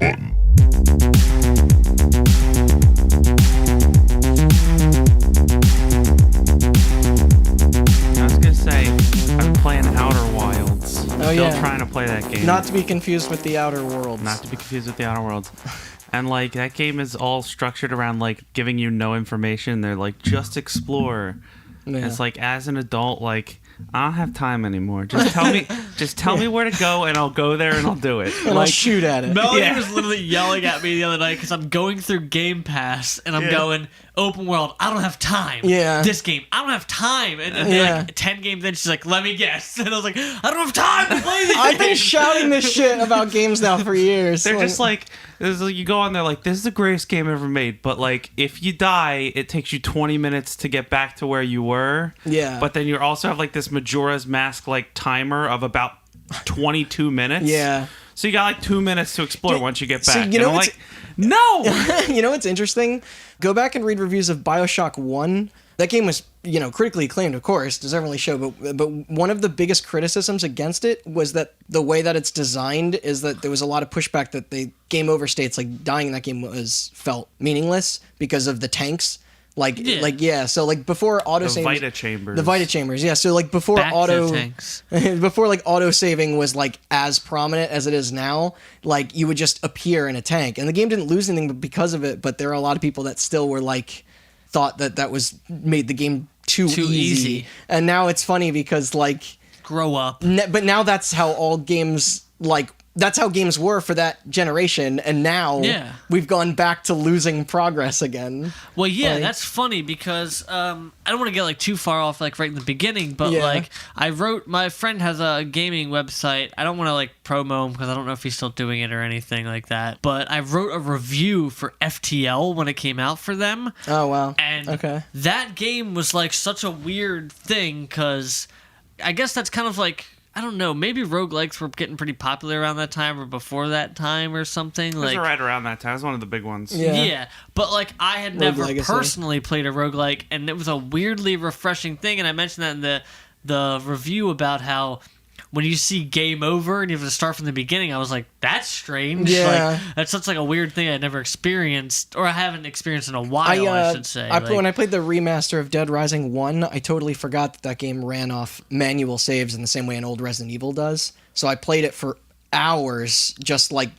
Hot Button. I was gonna say, I've been playing Outer Wilds. Oh, Still yeah. trying to play that game. Not to be confused with the Outer Worlds. Not to be confused with the Outer Worlds. And like that game is all structured around like giving you no information. They're like just explore. Yeah. It's like as an adult, like I don't have time anymore. Just tell me where to go, and I'll go there and I'll do it. And I'll shoot at it. Melody Yeah. was literally yelling at me the other night because I'm going through Game Pass and I'm Yeah. going open world. I don't have time. Yeah. This game, I don't have time. And then Yeah. like 10 games in, she's like, "Let me guess." And I was like, "I don't have time to play these I've been games." shouting this shit about games now for years. They're just like you go on there like this is the greatest game ever made, but like if you die, it takes you 20 minutes to get back to where you were. Yeah. But then you also have like this Majora's Mask like timer of about 22 minutes. Yeah. So you got like 2 minutes to explore once you get So, back. you know and I'm what's- like, no. You know what's interesting? Go back and read reviews of BioShock 1. That game was, critically acclaimed, of course, doesn't really show, but one of the biggest criticisms against it was that the way that it's designed is that there was a lot of pushback that the game over states, like dying in that game felt meaningless because of the tanks. So like before auto The saving, Vita chambers. The Vita chambers, yeah. So like before Back to auto tanks. before like auto saving was like as prominent as it is now, like you would just appear in a tank, and the game didn't lose anything because of it. But there are a lot of people that still were like thought that was made the game too easy. And now it's funny because like Grow up. but now that's how all games that's how games were for that generation, and now Yeah. we've gone back to losing progress again. Well, yeah, Like- that's funny because I don't want to get like too far off like right in the beginning, but Yeah. like my friend has a gaming website. I don't want to like promo him because I don't know if he's still doing it or anything like that. But I wrote a review for FTL when it came out for them, Oh wow. and Okay. that game was like such a weird thing because I guess that's kind of like. I don't know. Maybe roguelikes were getting pretty popular around that time or before that time or something. It was Like, right around that time. It was one of the big ones. Yeah. yeah, but like I had Rogue never Legacy. personally played a roguelike, and it was a weirdly refreshing thing. And I mentioned that in the review about how when you see game over and you have to start from the beginning, I was like, that's strange. Yeah. Like, that's such like a weird thing I never experienced, or I haven't experienced in a while, I should say. When I played the remaster of Dead Rising 1, I totally forgot that game ran off manual saves in the same way an old Resident Evil does. So I played it for hours just like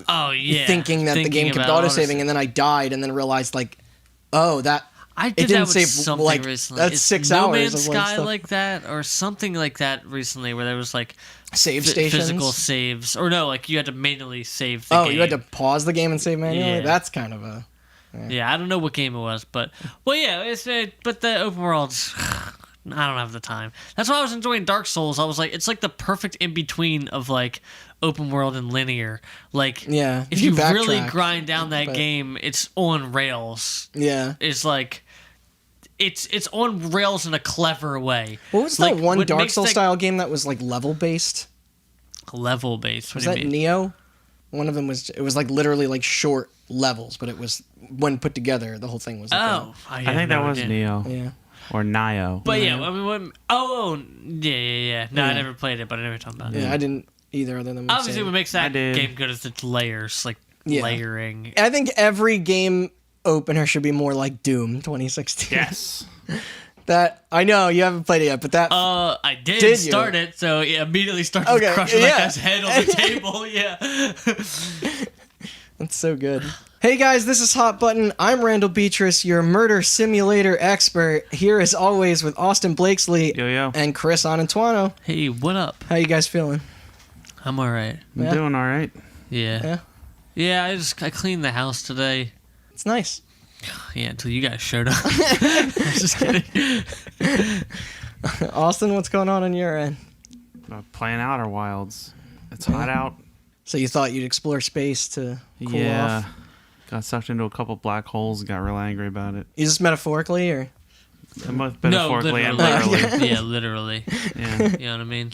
oh yeah, thinking that the game kept about auto-saving, and then I died and then realized like, oh, that... I It did didn't that with save, something like, recently. that's It's 6 No hours Man's of, like, Sky stuff. like that, or something like that recently, where there was like Save stations? physical saves, or no, like you had to manually save the game. You had to pause the game and save manually? Yeah. That's kind of a... Yeah, I don't know what game it was, but well, yeah, but the open worlds. I don't have the time. That's why I was enjoying Dark Souls. I was like, it's like the perfect in between of like open world and linear. Like, Yeah. if You you really backtrack, grind down that but- game, it's on rails. Yeah. It's like. It's on rails in a clever way. What was Like, that one what Dark makes Souls that style game that was like level-based? level based? Was that Neo? One of them was... It was like literally like short levels, but it was... When put together, the whole thing was like Oh, I think that was Neo Yeah. or Nio. But yeah, I mean, yeah. No, I never played it, but I never talked about it. Yeah, I didn't either other than... Obviously, what makes that I did. game good is its layers, like Yeah. layering. I think every game opener should be more like Doom 2016. Yes. That I know you haven't played it yet, but that I did Did you? start it, so yeah, immediately started Okay, crushing yeah. that guy's head on the table. Yeah. that's so good. Hey guys, this is Hot Button. I'm Randall Beatrice, your murder simulator expert. Here as always with Austin Blakesley Yo. and Chris Anantuano. Hey, what up? How you guys feeling? I'm all right. I'm Yeah. doing all right. Yeah. Yeah, I cleaned the house today. it's nice. Yeah, until you guys showed up. I was just kidding. Austin, what's going on your end? Playing Outer Wilds. It's hot out. So you thought you'd explore space to cool Yeah. off? Got sucked into a couple black holes. Got real angry about it. Is this metaphorically or? Both metaphorically and literally. literally. Yeah, literally. Yeah. You know what I mean?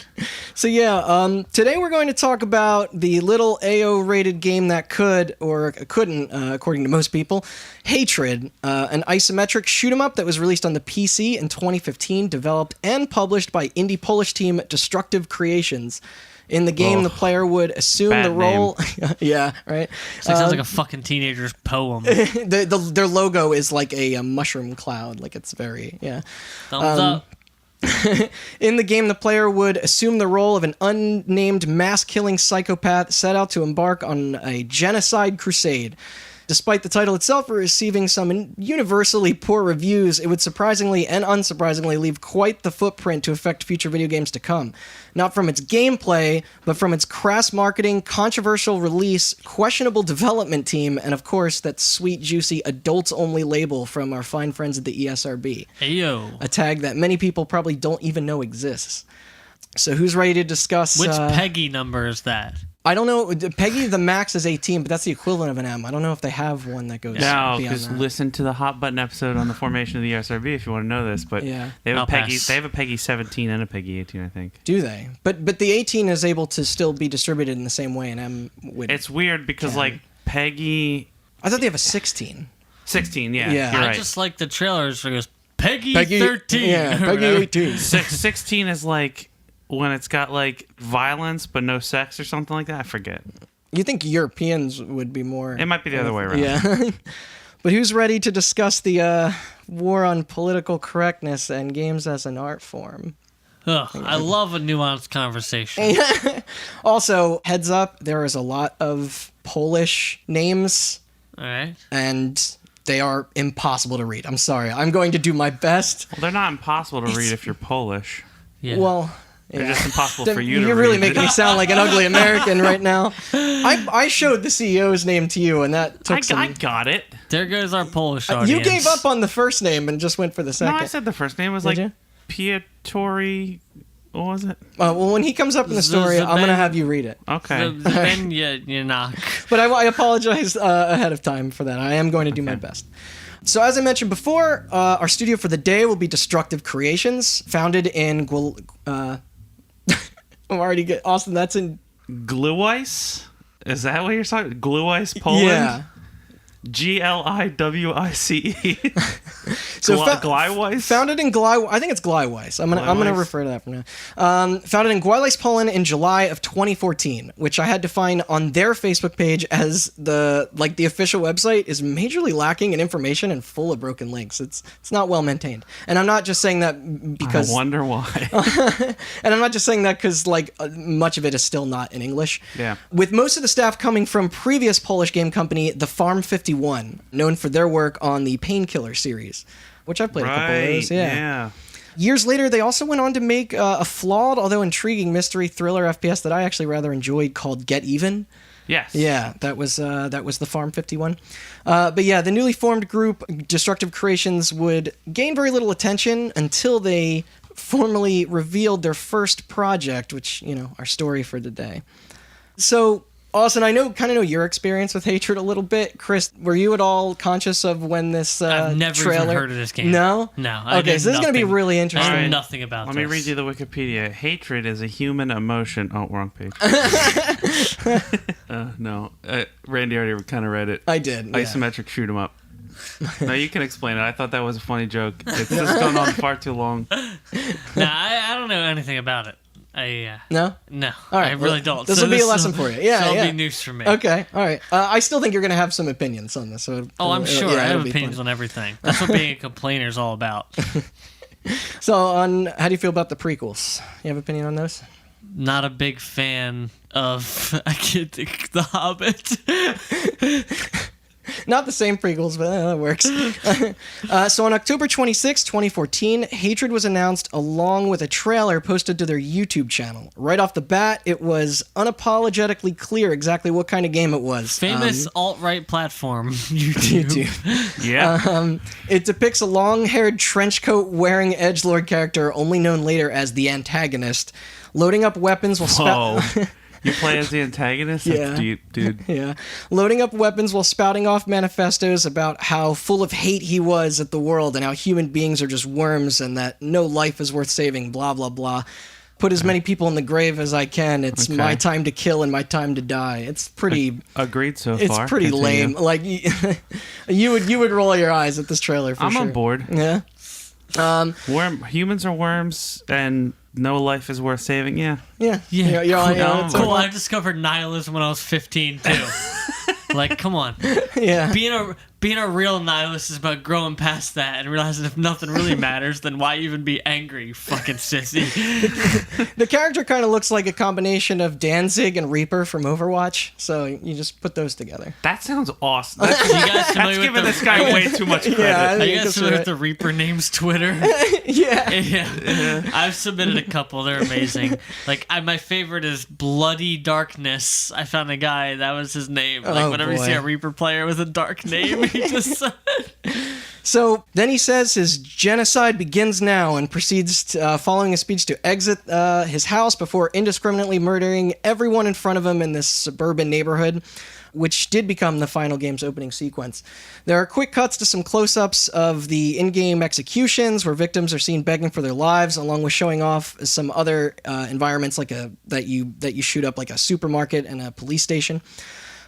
So yeah, today we're going to talk about the little AO-rated game that could or couldn't, according to most people, Hatred, an isometric shoot 'em up that was released on the PC in 2015, developed and published by indie Polish team Destructive Creations. In the game, the player would assume Bad the role. Yeah, right. Sounds like a fucking teenager's poem. Their logo is like a mushroom cloud. Like it's very Thumbs up. In the game, the player would assume the role of an unnamed mass-killing psychopath set out to embark on a genocide crusade. Despite the title itself receiving some universally poor reviews, it would surprisingly and unsurprisingly leave quite the footprint to affect future video games to come. Not from its gameplay, but from its crass marketing, controversial release, questionable development team, and of course that sweet, juicy adults-only label from our fine friends at the ESRB. Heyo. A tag that many people probably don't even know exists. So who's ready to discuss... Which Peggy number is that? I don't know. Peggy, the max is 18, but that's the equivalent of an M. I don't know if they have one that goes No, beyond because that. listen to the Hot Button episode on the formation of the ESRB if you want to know this. But Yeah. they have I'll a Peggy. pass. They have a Peggy 17 and a Peggy 18, I think. Do they? But the 18 is able to still be distributed in the same way an M would. It's weird because Can. like Peggy I thought they have a 16. 16. Yeah, Yeah. you're I right. just like the trailers where it goes Peggy 13. Yeah, or Peggy whatever. 18. 16 is like when it's got like violence but no sex or something like that. I forget. You think Europeans would be more... It might be the other way around. Yeah. But who's ready to discuss the war on political correctness and games as an art form? Ugh, I love a nuanced conversation. Also, heads up, there is a lot of Polish names, All right. and they are impossible to read. I'm sorry. I'm going to do my best. Well, they're not impossible to read if you're Polish. Yeah. Well... They're Yeah. just impossible for you to You're read. really making me sound like an ugly American right now. I showed the CEO's name to you, and that took some... I got it. there goes our Polish audience. You gave up on the first name and just went for the No, second. I said the first name was Did like you? Piotr. What was it? Well, when he comes up in the story, I'm going to have you read it. Okay. Then you knock. But I apologize ahead of time for that. I am going to do my best. So as I mentioned before, our studio for the day will be Destructive Creations, founded in... I'm already good. Austin, that's in... Gluice? Is that what you're talking? Gluice, Poland? Yeah. Gliwice. So Gliwice? Founded in I think it's Gliwice. I'm gonna Gliwice? refer to that from now. Founded in Gliwice, Poland in July of 2014, which I had to find on their Facebook page as the official website is majorly lacking in information and full of broken links. It's not well maintained, and I'm not just saying that because I wonder why. and I'm not just saying that because much of it is still not in English. Yeah. With most of the staff coming from previous Polish game company, the Farm 51, known for their work on the Painkiller series, which I've played a couple of those. Yeah. Years later, they also went on to make a flawed, although intriguing, mystery thriller FPS that I actually rather enjoyed called Get Even. Yes. Yeah, that was the Farm 51. But yeah, the newly formed group, Destructive Creations, would gain very little attention until they formally revealed their first project, which, our story for today. So, Austin, I kind of know your experience with Hatred a little bit. Chris, were you at all conscious of when this I've never trailer... even heard of this game. No? No. Okay, so this is going to be really I interesting. know Alright. nothing about Let this. me read you the Wikipedia. Hatred is a human emotion. Oh, wrong page. No. Randy already kind of read it. I did. Yeah. Isometric shoot 'em up. No, you can explain it. I thought that was a funny joke. It's just gone on far too long. No, I don't know anything about it. No? No, All right, I really well, don't. this will be a lesson for you. Yeah, so it'll yeah. be news for me. Okay, all right. I still think you're going to have some opinions on this. So Oh, I'm sure. yeah, I have it'll be opinions fun. on everything. That's what being a complainer is all about. So, how do you feel about the prequels? You have opinion on those? Not a big fan of I can't think The Hobbit. Not the same prequels, but that works. So on October 26, 2014, Hatred was announced along with a trailer posted to their YouTube channel. Right off the bat, it was unapologetically clear exactly what kind of game it was. Famous alt-right platform, YouTube. YouTube. Yeah. It depicts a long-haired trenchcoat-wearing edgelord character, only known later as the antagonist, loading up weapons while Whoa. You play as the antagonist? Yeah. That's deep, dude. Yeah. Loading up weapons while spouting off manifestos about how full of hate he was at the world and how human beings are just worms and that no life is worth saving, blah, blah, blah. put as many people in the grave as I can. It's Okay. my time to kill and my time to die. It's pretty. Agreed so It's far. pretty Continue. lame. Like you would roll your eyes at this trailer for I'm sure. on board. Yeah. Humans are worms, and no life is worth saving. Yeah. Yeah. Yeah, You're on, cool. it's Cool. okay. I discovered nihilism when I was 15 too. Like, come on. Yeah. Being a real nihilist is about growing past that and realizing if nothing really matters, then why even be angry, you fucking sissy? The character kind of looks like a combination of Danzig and Reaper from Overwatch. So you just put those together. That sounds awesome. That's, You guys that's familiar with giving the, this guy way too much credit. Yeah, I Are think you guys that's familiar right. with the Reaper names Twitter? Yeah. Yeah. I've submitted a couple. They're amazing. Like, my favorite is Bloody Darkness. I found a guy, that was his name. Like, Oh, whenever you boy. see a Reaper player with a dark name, he just... So then he says his genocide begins now and proceeds to, following a speech to exit his house before indiscriminately murdering everyone in front of him in this suburban neighborhood, which did become the final game's opening sequence. There are quick cuts to some close-ups of the in-game executions where victims are seen begging for their lives, along with showing off some other environments like that you shoot up, like a supermarket and a police station.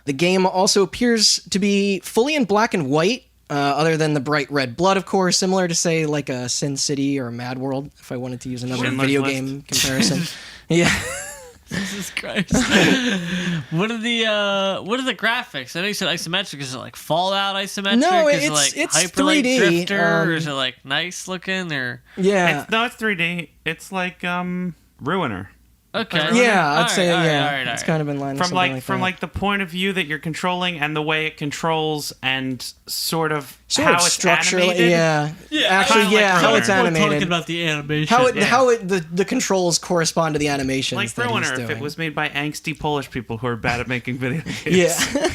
The game also appears to be fully in black and white, other than the bright red blood, of course, similar to, say, like a Sin City or a Mad World, if I wanted to use another Schindler's video List. game comparison. Yeah. Jesus Christ. What are the graphics? I know you said isometric. Is it like Fallout isometric? No, is it it's like Hyper Light 3D, Drifter? Or is it like nice looking? Or Yeah. It's 3D. It's like Ruiner. okay. Yeah, I'd All say right, all right, yeah. all right, all It's right. kind of in line with From something like that. like the point of view that you're controlling and the way it controls and sort of Sort how of it's structurally, animated. yeah. Actually, kinda like yeah, how Ruiner. it's We're animated. talking about the animation. How it yeah. how it the controls correspond to the animations Like that he's Ruiner, doing. if it was made by angsty Polish people who are bad at making video games. Yeah.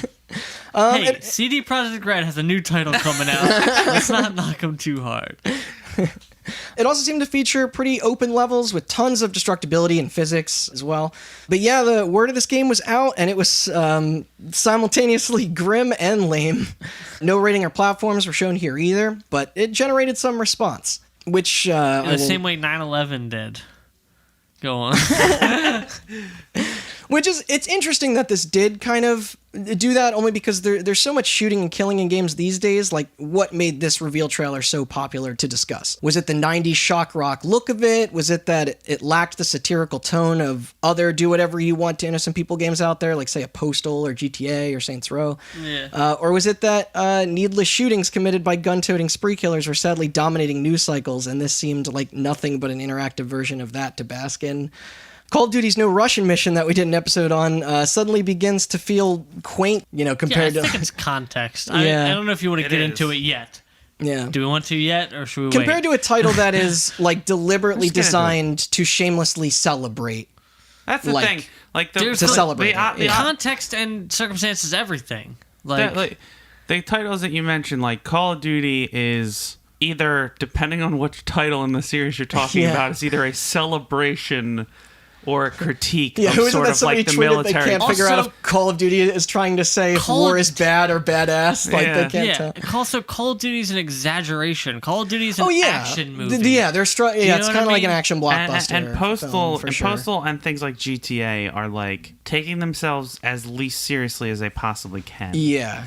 Hey, CD Projekt Red has a new title coming out. Let's not knock them too hard. It also seemed to feature pretty open levels with tons of destructibility and physics as well. But yeah, the word of this game was out, and it was simultaneously grim and lame. No rating or platforms were shown here either, but it generated some response, which In I the will- same way 9/11 did. Go on. Which is, it's interesting that this did kind of do that, only because there's so much shooting and killing in games these days. Like, what made this reveal trailer so popular to discuss? Was it the 90s shock rock look of it? Was it that it lacked the satirical tone of other do whatever you want to innocent people games out there, like, say, a Postal or GTA or Saints Row? Yeah. Or was it that needless shootings committed by gun-toting spree killers were sadly dominating news cycles, and this seemed like nothing but an interactive version of that to bask in? Call of Duty's No Russian mission that we did an episode on suddenly begins to feel quaint, Yeah, I compared think to... it's context. Yeah. I don't know if you want to It get is. into it yet. Yeah. Do we want to yet, or should we Compared wait? to a title that is, like, deliberately Let's get into it. designed to shamelessly celebrate. That's the Like, thing. Like the, There's To the- celebrate the, it, the, yeah. Context and circumstances, everything. the titles that you mentioned, like Call of Duty, is either, depending on which title in the series you're talking Yeah. about, it's either a celebration or a critique Yeah, of who is it sort that of somebody like the tweeted they military. can't figure out Also- if Call of Duty is trying to say if Call war of- is bad or badass? Like, Yeah. they can't yeah. tell. Also, Call of Duty is an exaggeration. Call of Duty is an Oh, yeah. action movie. Yeah, they're you yeah, know it's what kind of I like an mean? action blockbuster. And Postal film, for and sure. Postal and things like GTA are like taking themselves as least seriously as they possibly can. Yeah.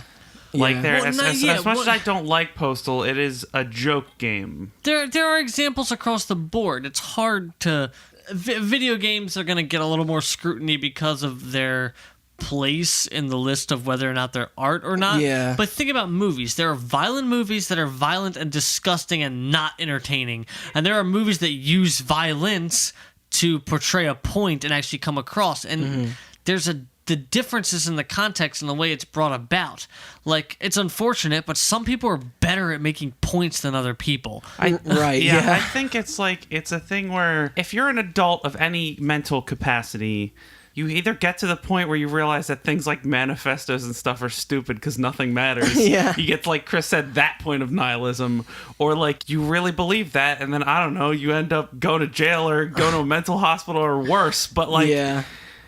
Like Yeah. they're Well, as, no, as, yeah, as much what- as I don't like Postal, it is a joke game. There are examples across the board. It's hard to. Video games are going to get a little more scrutiny because of their place in the list of whether or not they're art or not. Yeah. But think about movies. There are violent movies that are violent and disgusting and not entertaining. And there are movies that use violence to portray a point and actually come across. And there's the differences in the context and the way it's brought about. Like, it's unfortunate, but some people are better at making points than other people. Right, Yeah, yeah. I think it's like it's a thing where if you're an adult of any mental capacity, you either get to the point where you realize that things like manifestos and stuff are stupid because nothing matters. Yeah. You get to, like Chris said, that point of nihilism, or like you really believe that, and then I don't know, you end up going to jail or going to a mental hospital or worse. But like, Yeah.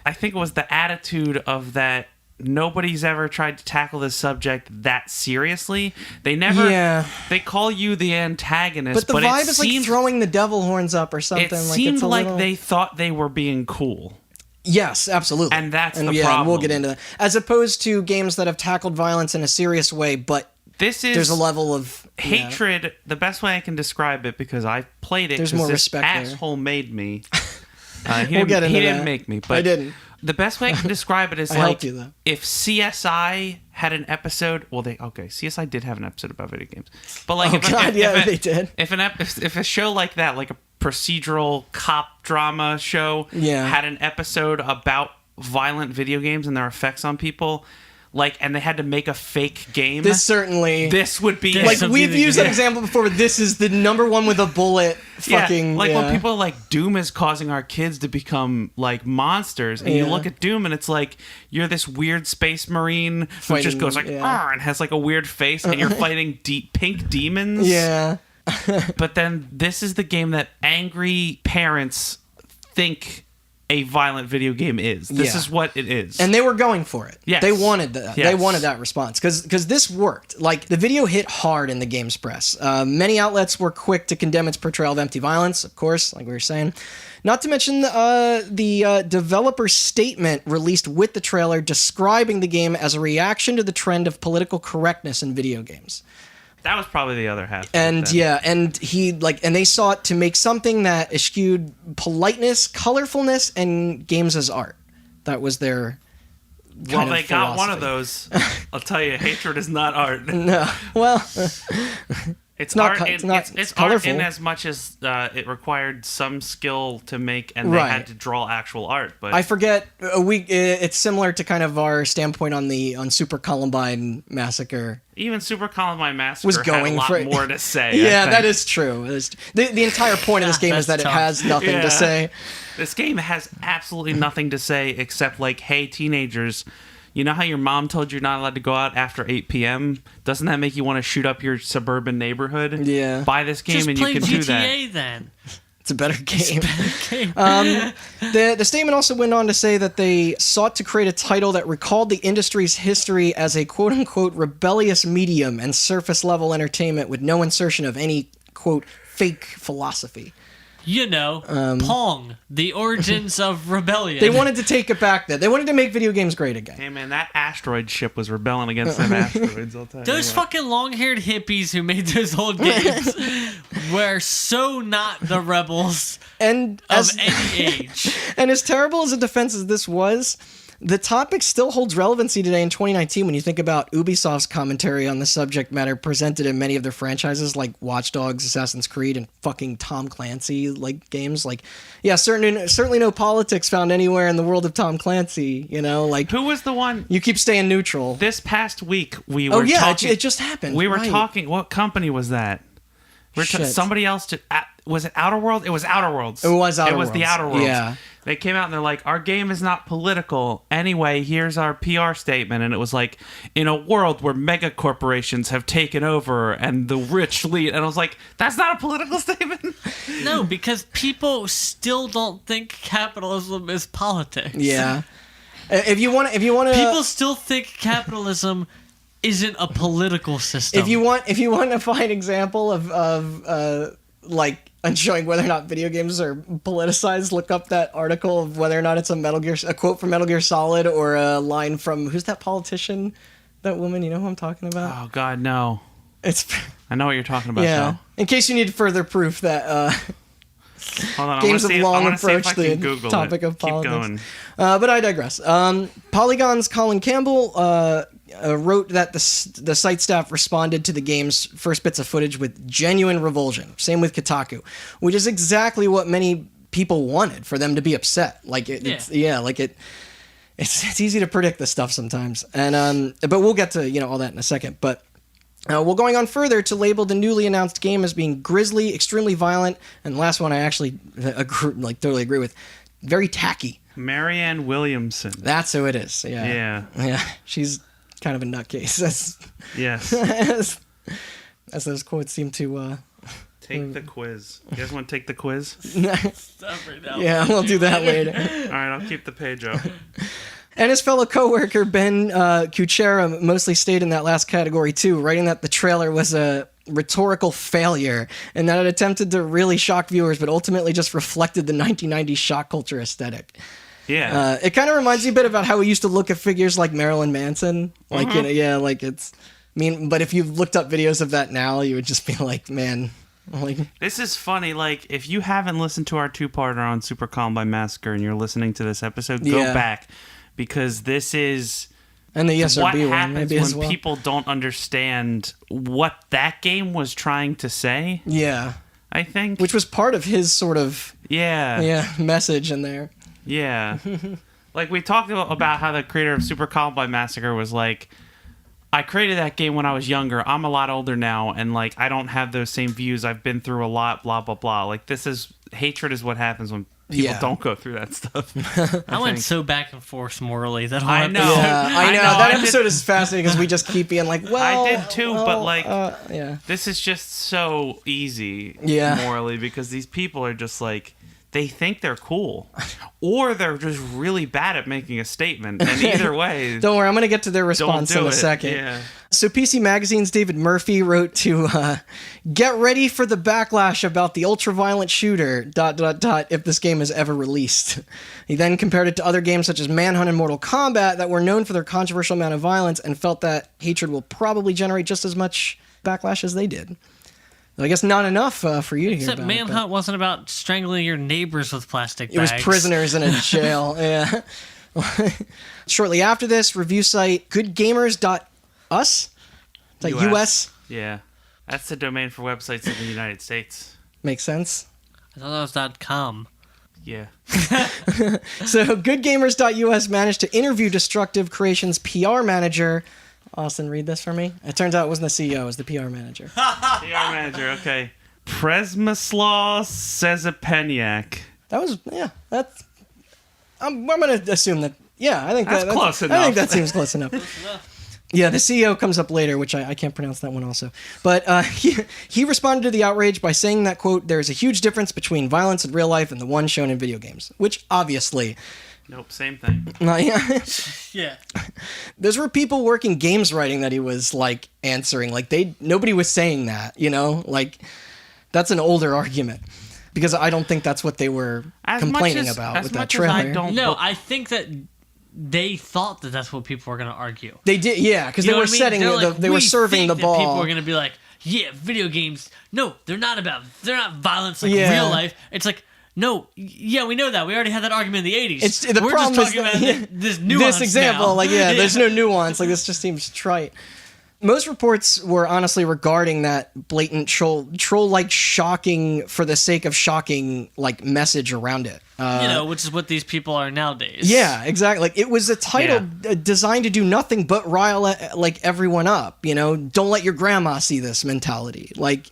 I think it was the attitude of that nobody's ever tried to tackle this subject that seriously. They never. Yeah. They call you the antagonist, But the vibe it is seems, like throwing the devil horns up or something. it like seemed it's a like little... they thought they were being cool. Yes, absolutely. And that's the and we'll problem. get into that. As opposed to games that have tackled violence in a serious way, but This is there's a level of hatred. The best way I can describe it, because I played it, There's 'cause more this respect there. asshole made me. He We'll didn't, get into he didn't that. make me, but I didn't. The best way I can describe it is I like helped you, though. if CSI had an episode. Well, CSI did have an episode about video games, but like Oh, God, they did. If a show like that, like a procedural cop drama show, Yeah. had an episode about violent video games and their effects on people, like, and they had to make a fake game, This certainly... this would be This like, would we've be the- used that yeah. example before, but this is the number one with a bullet fucking... like yeah. when people are like Doom is causing our kids to become like monsters, and you Yeah. look at Doom and it's like you're this weird space marine who just Fighting, goes like yeah. "Arr," and has like a weird face, and you're fighting pink demons. Yeah. But then this is the game that angry parents think a violent video game is. This Yeah. is what it is. And they were going for it. Yes. They wanted that. Yes. They wanted that response because this worked. Like the video hit hard in the games press. Many outlets were quick to condemn its portrayal of empty violence, of course, like we were saying. Not to mention the developer statement released with the trailer describing the game as a reaction to the trend of political correctness in video games. that was probably the other half. of it And then. yeah, and they sought to make something that eschewed politeness, colorfulness, and games as art. That was their Well, kind of they got one of philosophy. those. I'll tell you, hatred is not art. No, well, It's not art. co- In, it's not it's art colorful. in as much as it required some skill to make, and they Right. had to draw actual art. But I forget. It's similar to kind of our standpoint on Super Columbine Massacre. even Super Columbine Massacre Was had going a lot for- more to say. I Yeah, that think. is true. The entire point of this game is that That's it tough. has nothing Yeah. to say. This game has absolutely nothing to say except like, hey, teenagers. You know how your mom told you you're not allowed to go out after 8 p.m.? Doesn't that make you want to shoot up your suburban neighborhood? Yeah. Buy this game Just and you play can do that. GTA then. It's a better game. Okay. The statement also went on to say that they sought to create a title that recalled the industry's history as a quote-unquote rebellious medium and surface-level entertainment with no insertion of any, quote, fake philosophy. You know, Pong, the origins of rebellion. They wanted to take it back then. They wanted to make video games great again. Hey, man, that asteroid ship was rebelling against them asteroids, I'll tell you Those what. fucking long-haired hippies who made those old games were so not the rebels And of as, any age. and as terrible as a defense as this was, the topic still holds relevancy today in 2019 when you think about Ubisoft's commentary on the subject matter presented in many of their franchises like Watch Dogs, Assassin's Creed, and fucking Tom Clancy like games. Like, yeah, certainly no politics found anywhere in the world of Tom Clancy. You know, like Who was the one? you keep staying neutral. This past week, we were Oh yeah, talking. it just happened. We were Right. talking. What company was that? Shit. Somebody else. Was it Outer Worlds? It was Outer Worlds. It was Outer It was the Worlds. Outer Worlds. Yeah. They came out and they're like, our game is not political. Anyway, here's our PR statement. And it was like, in a world where mega corporations have taken over and the rich lead. And I was like, that's not a political statement. No, because people still don't think capitalism is politics. Yeah. If you want to, People still think capitalism isn't a political system. if you want to find example of like showing whether or not video games are politicized, look up that article of whether or not it's a quote from Metal Gear Solid or a line from who's that politician, that woman, you know who I'm talking about? Oh, God, no. It's I know what you're talking about, yeah. though. In case you need further proof that Hold on, games have long approached I can the Google topic it. of politics. Keep going. But I digress. Polygon's Colin Campbell wrote that the site staff responded to the game's first bits of footage with genuine revulsion. Same with Kotaku, which is exactly what many people wanted, for them to be upset. Like it's easy to predict this stuff sometimes. And but we'll get to all that in a second. But well, going on further to label the newly announced game as being grisly, extremely violent, and the last one I actually totally agree with, very tacky. Marianne Williamson. That's who it is. Yeah. Yeah. She's kind of a nutcase. Yes. As those quotes seem to. Take the quiz. You guys want to take the quiz? Stop right now. Yeah, we'll do that later. All right, I'll keep the page up. And his fellow coworker Ben Kuchera mostly stayed in that last category too, writing that the trailer was a rhetorical failure and that it attempted to really shock viewers, but ultimately just reflected the 1990s shock culture aesthetic. Yeah. It kind of reminds me a bit about how we used to look at figures like Marilyn Manson. Like, you know, yeah, like it's. I mean, but if you looked up videos of that now, you would just be like, man, like. This is funny. Like, if you haven't listened to our two-parter on Super Columbine Massacre and you're listening to this episode, go Yeah. back, because this is And the ESRB what one, happens maybe when as well. people don't understand what that game was trying to say. Yeah, I think. which was part of his sort of Yeah. message in there. Yeah. Like, we talked about how the creator of Super Columbine Massacre was like, I created that game when I was younger. I'm a lot older now, and, like, I don't have those same views. I've been through a lot, blah, blah, blah. Like, hatred is what happens when people Yeah. don't go through that stuff. I went think. so back and forth morally that whole I episode. know. Yeah, I know. I That did- episode is fascinating because we just keep being like, well. I did too, but, like, yeah. This is just so easy Yeah. morally, because these people are just like, they think they're cool, or they're just really bad at making a statement. And either way, Don't worry, I'm going to get to their don't response do in a it. second. Yeah. So PC Magazine's David Murphy wrote to get ready for the backlash about the ultra-violent shooter, ... if this game is ever released. He then compared it to other games such as Manhunt and Mortal Kombat that were known for their controversial amount of violence and felt that hatred will probably generate just as much backlash as they did. I guess not enough for you to hear Except about Manhunt wasn't about strangling your neighbors with plastic it was bags. prisoners in a jail. Yeah. Shortly after this, review site goodgamers.us? Is that US? Yeah. That's the domain for websites in the United States. Makes sense. I thought that was .com. Yeah. So goodgamers.us managed to interview Destructive Creations PR manager. Austin, read this for me. It turns out it wasn't the CEO, it was the PR manager. PR manager, okay. Presmislaw Sezapeniak. That was, yeah, that's... I'm going to assume that, yeah, I think That's close I enough. think that seems close enough. Yeah, the CEO comes up later, which I can't pronounce that one also. But he responded to the outrage by saying that, quote, there is a huge difference between violence in real life and the one shown in video games. Which, obviously... Nope, same thing. yeah. Yeah. Those were people working games writing that he was, like, answering. Like, nobody was saying that, you know? Like, that's an older argument. Because I don't think that's what they were complaining about with that trailer. No, I think that they thought that that's what people were going to argue. They did, yeah, because You they know were what I mean? setting, They're like, they were "We serving think the that ball. People are going to be like, yeah, video games. No, they're not violence like Yeah. real life. It's like, no, yeah, we know that. We already had that argument in the 80s. It's the We're problem just is talking that- about this nuance this example, now. like, there's no nuance. Like, this just seems trite. Most reports were honestly regarding that blatant troll-like shocking for the sake of shocking, like, message around it. Which is what these people are nowadays. Yeah, exactly. Like, it was a title designed to do nothing but rile like everyone up. You know, don't let your grandma see this mentality. Like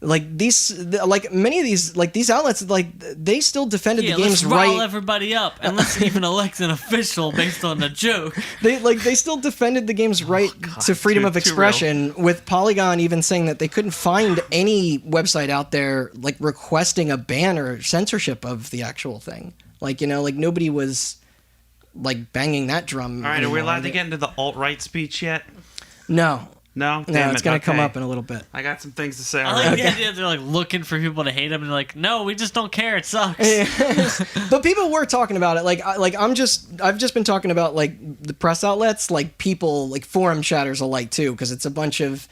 many of these, like these outlets, like they still defended the game's let's rile right. everybody up, and let's even elect an official based on the joke. They still defended the game's right to freedom of too expression, with Polygon even saying that they couldn't find any website out there like requesting a ban or censorship of the actual thing. Like, you know, like nobody was like banging that drum. All right, are we anymore. allowed to get into the alt-right speech yet? No. No? No, Damn it's it. going to come Okay. up in a little bit. I got some things to say I already. like the idea they're like looking for people to hate them, and they're like, no, we just don't care. It sucks. But people were talking about it. I've just been talking about like the press outlets, like people, like forum chatters alike too, because it's a bunch of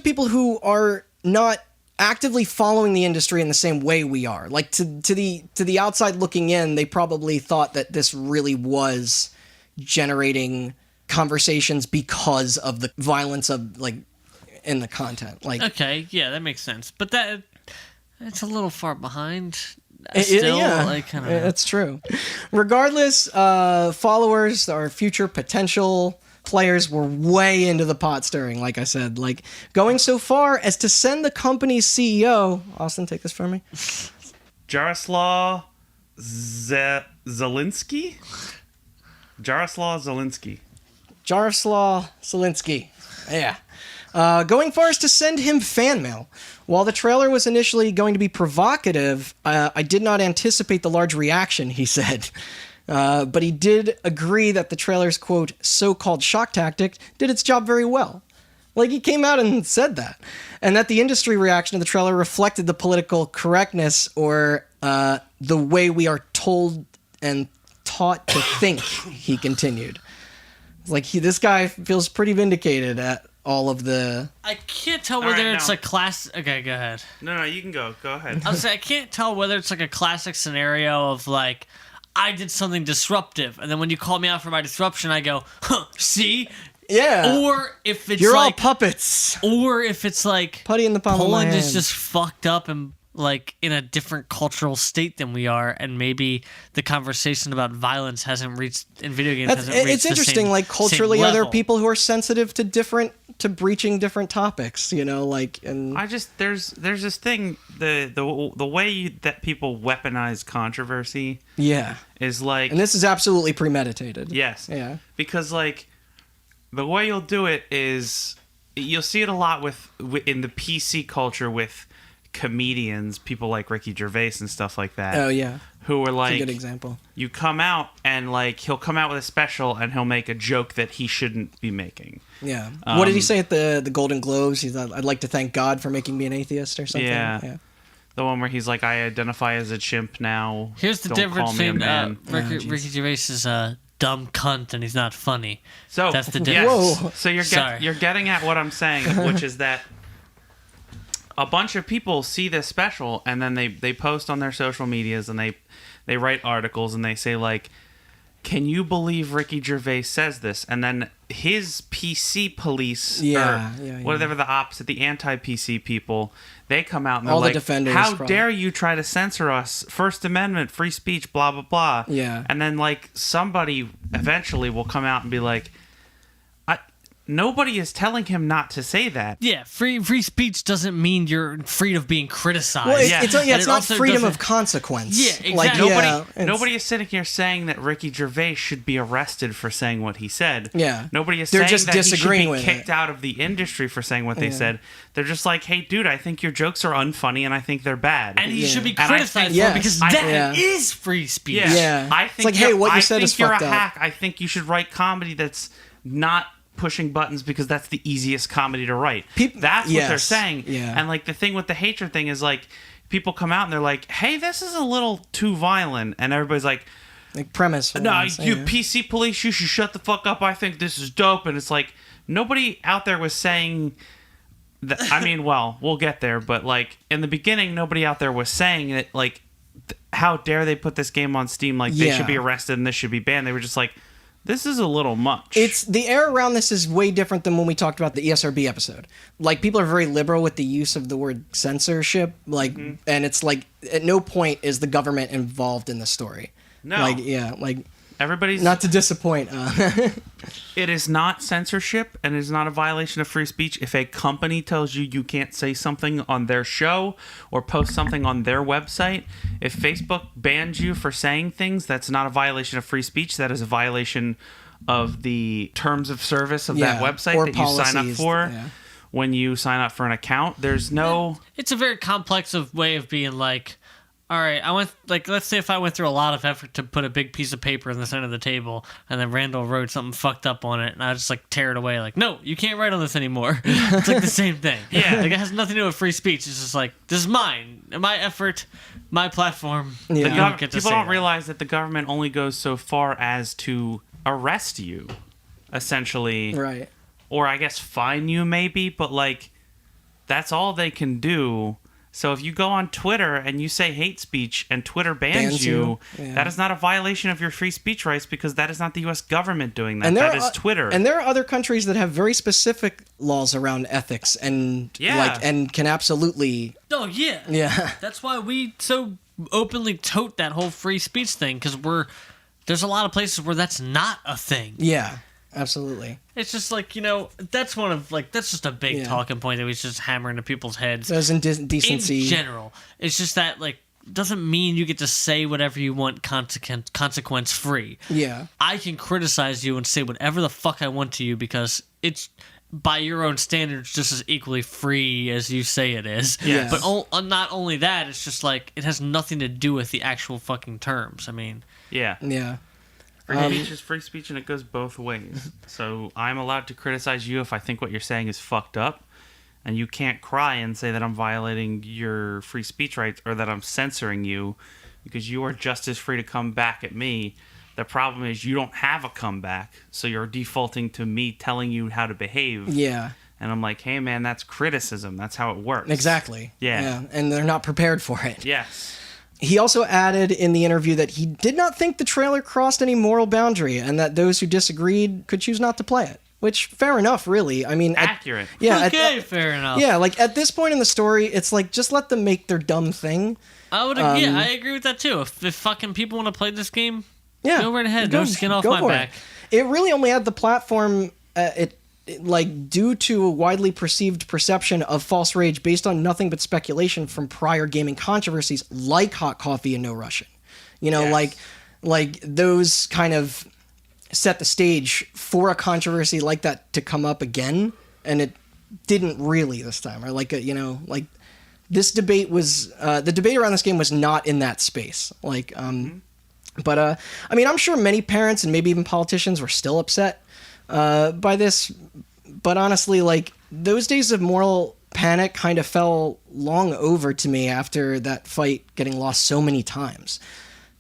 people who are not actively following the industry in the same way we are. Like to the outside looking in, they probably thought that this really was generating conversations because of the violence of like in the content. Like Okay, yeah, that makes sense. But it's a little far behind. Still, like, I don't know. That's true. Regardless, followers or future potential players were way into the pot stirring, like I said, like going so far as to send the company's CEO, Austin, take this from me. Jaroslaw Zelensky? Jaroslaw Zelensky. Jaroslaw Zelensky. Yeah. Going far as to send him fan mail. While the trailer was initially going to be provocative, I did not anticipate the large reaction, he said. But he did agree that the trailer's, quote, so-called shock tactic did its job very well. Like, he came out and said that. And that the industry reaction to the trailer reflected the political correctness or the way we are told and taught to think, he continued. It's like, this guy feels pretty vindicated at all of the... I can't tell All whether right, it's now- a class. Okay, go ahead. No, you can go. Go ahead. I was saying, I can't tell whether it's like a classic scenario of like, I did something disruptive, and then when you call me out for my disruption, I go, huh, see? Yeah. Or if it's You're all like, puppets. or if it's like, Putty in the palm of my Poland hand. is just fucked up and like in a different cultural state than we are, and maybe the conversation about violence hasn't reached in video games. That's, hasn't reached it's the interesting. same- Like, culturally, same are there level. people who are sensitive to breaching different topics? You know, like, and I just there's this thing the way that people weaponize controversy yeah, is like and this is absolutely premeditated. yes Yeah. because like the way you'll do it is you'll see it a lot with in the PC culture with comedians, people like Ricky Gervais and stuff like that. Oh yeah, Who are that's a like good example. you come out and like he'll come out with a special and he'll make a joke that he shouldn't be making. Yeah. What did he Um, say at the Golden Globes? He thought, "I'd like to thank God for making me an atheist" or something. Yeah. The one where he's like, I identify as a chimp now. Here's the Don't difference call me a between man. Ricky Gervais is a dumb cunt and he's not funny. So That's the yes. difference. Whoa. So Sorry. you're getting at what I'm saying, which is that a bunch of people see this special and then they post on their social medias and they write articles and they say like, can you believe Ricky Gervais says this? And then his PC police, Yeah, or yeah, yeah. whatever the opposite, the anti-PC people, they come out and they're All the like, defenders, how probably. dare you try to censor us? First Amendment, free speech, blah, blah, blah. Yeah. And then like somebody eventually will come out and be like, nobody is telling him not to say that. Yeah, free speech doesn't mean you're free of being criticized. Well, Yeah. it's And not also freedom doesn't- of consequence. Yeah, Like, exactly. yeah, it's- Nobody is sitting here saying that Ricky Gervais should be arrested for saying what he said. Yeah. Nobody is They're saying just that he disagreeing should with be kicked it. out of the industry for saying what they Yeah. said. They're just like, hey, dude, I think your jokes are unfunny and I think they're bad. And he Yeah. should be And I criticized think- for Yes. it because I- that Yeah. is free speech. yeah. Yeah. I It's think like, hey, you're- what you I said think is you're fucked a up. hack. I think you should write comedy that's not pushing buttons because that's the easiest comedy to write. That's what they're Yes. saying. Yeah. And like the thing with the hatred thing is like people come out and they're like, hey, this is a little too violent. And everybody's like, like premise. for no, once, you yeah. PC police, you should shut the fuck up. I think this is dope. And it's like, nobody out there was saying that. I mean, well, we'll get there. But like in the beginning, nobody out there was saying that, like, how dare they put this game on Steam? Like, they Yeah. should be arrested and this should be banned. They were just like, this is a little much. It's the air around this is way different than when we talked about the ESRB episode. Like, people are very liberal with the use of the word censorship. Like, and it's like at no point is the government involved in the story. No. Like, yeah, like Everybody's not to disappoint. It is not censorship and it is not a violation of free speech if a company tells you you can't say something on their show or post something on their website. If Facebook bans you for saying things, that's not a violation of free speech. That is a violation of the terms of service of that Yeah, website or that you sign up policies, for yeah. when you sign up for an account. There's no... It's a very complex of way of being like, all right, let's say if I went through a lot of effort to put a big piece of paper in the center of the table and then Randall wrote something fucked up on it and I just like tear it away like, no, you can't write on this anymore. It's like the same thing. Yeah. Like it has nothing to do with free speech. It's just like, this is mine, my effort, my platform. Yeah. You The don't get to People say don't that. realize that the government only goes so far as to arrest you, essentially. right. Or I guess fine you maybe, but like that's all they can do. So if you go on Twitter and you say hate speech and Twitter bans you, yeah. that is not a violation of your free speech rights because that is not the US government doing that. And That is Twitter. And there are other countries that have very specific laws around ethics and Yeah. and can absolutely Oh, yeah. yeah. That's why we so openly tote that whole free speech thing because there's a lot of places where that's not a thing. Yeah. Absolutely. It's just like, that's that's just a big Yeah. talking point that we should just hammer into people's heads. There's indecency. In general. It's just that, doesn't mean you get to say whatever you want consequence free. Yeah. I can criticize you and say whatever the fuck I want to you because it's, by your own standards, just as equally free as you say it is. Yes. But not only that, it's just like, it has nothing to do with the actual fucking terms. I mean, yeah. Yeah. Free speech is free speech, and it goes both ways. So I'm allowed to criticize you if I think what you're saying is fucked up, and you can't cry and say that I'm violating your free speech rights or that I'm censoring you, because you are just as free to come back at me. The problem is you don't have a comeback, so you're defaulting to me telling you how to behave. Yeah. And I'm like, hey, man, that's criticism. That's how it works. Exactly. Yeah. And they're not prepared for it. Yes. He also added in the interview that he did not think the trailer crossed any moral boundary and that those who disagreed could choose not to play it. Which, fair enough, really. I mean... Accurate. Fair enough. Yeah, like, at this point in the story, it's like, just let them make their dumb thing. I agree with that, too. If fucking people want to play this game, Yeah. go right ahead. No skin off my for back. It really only had the platform... due to a widely perceived perception of false rage based on nothing but speculation from prior gaming controversies like Hot Coffee and No Russian. You know, Yes. like those kind of set the stage for a controversy like that to come up again, and it didn't really this time. Or this debate was the debate around this game was not in that space. But I mean, I'm sure many parents and maybe even politicians were still upset by this, but honestly, like, those days of moral panic kind of fell long over to me after that fight getting lost so many times.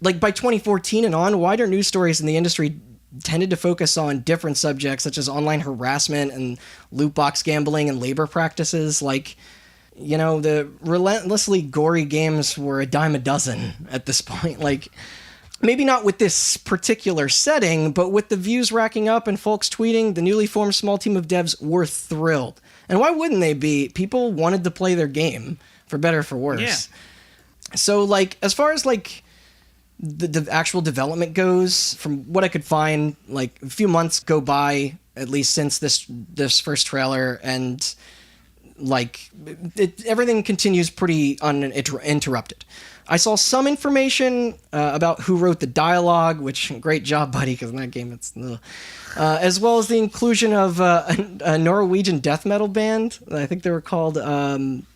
Like, by 2014 and on, wider news stories in the industry tended to focus on different subjects such as online harassment and loot box gambling and labor practices. Like, you know, the relentlessly gory games were a dime a dozen at this point. Like, maybe not with this particular setting, but with the views racking up and folks tweeting, the newly formed small team of devs were thrilled. And why wouldn't they be? People wanted to play their game, for better or for worse. Yeah. So, like, as far as, like, the actual development goes, from what I could find, like, a few months go by, at least since this first trailer, and, like, everything continues pretty uninterrupted. I saw some information about who wrote the dialogue, which, great job, buddy, because in that game it's... as well as the inclusion of a Norwegian death metal band. I think they were called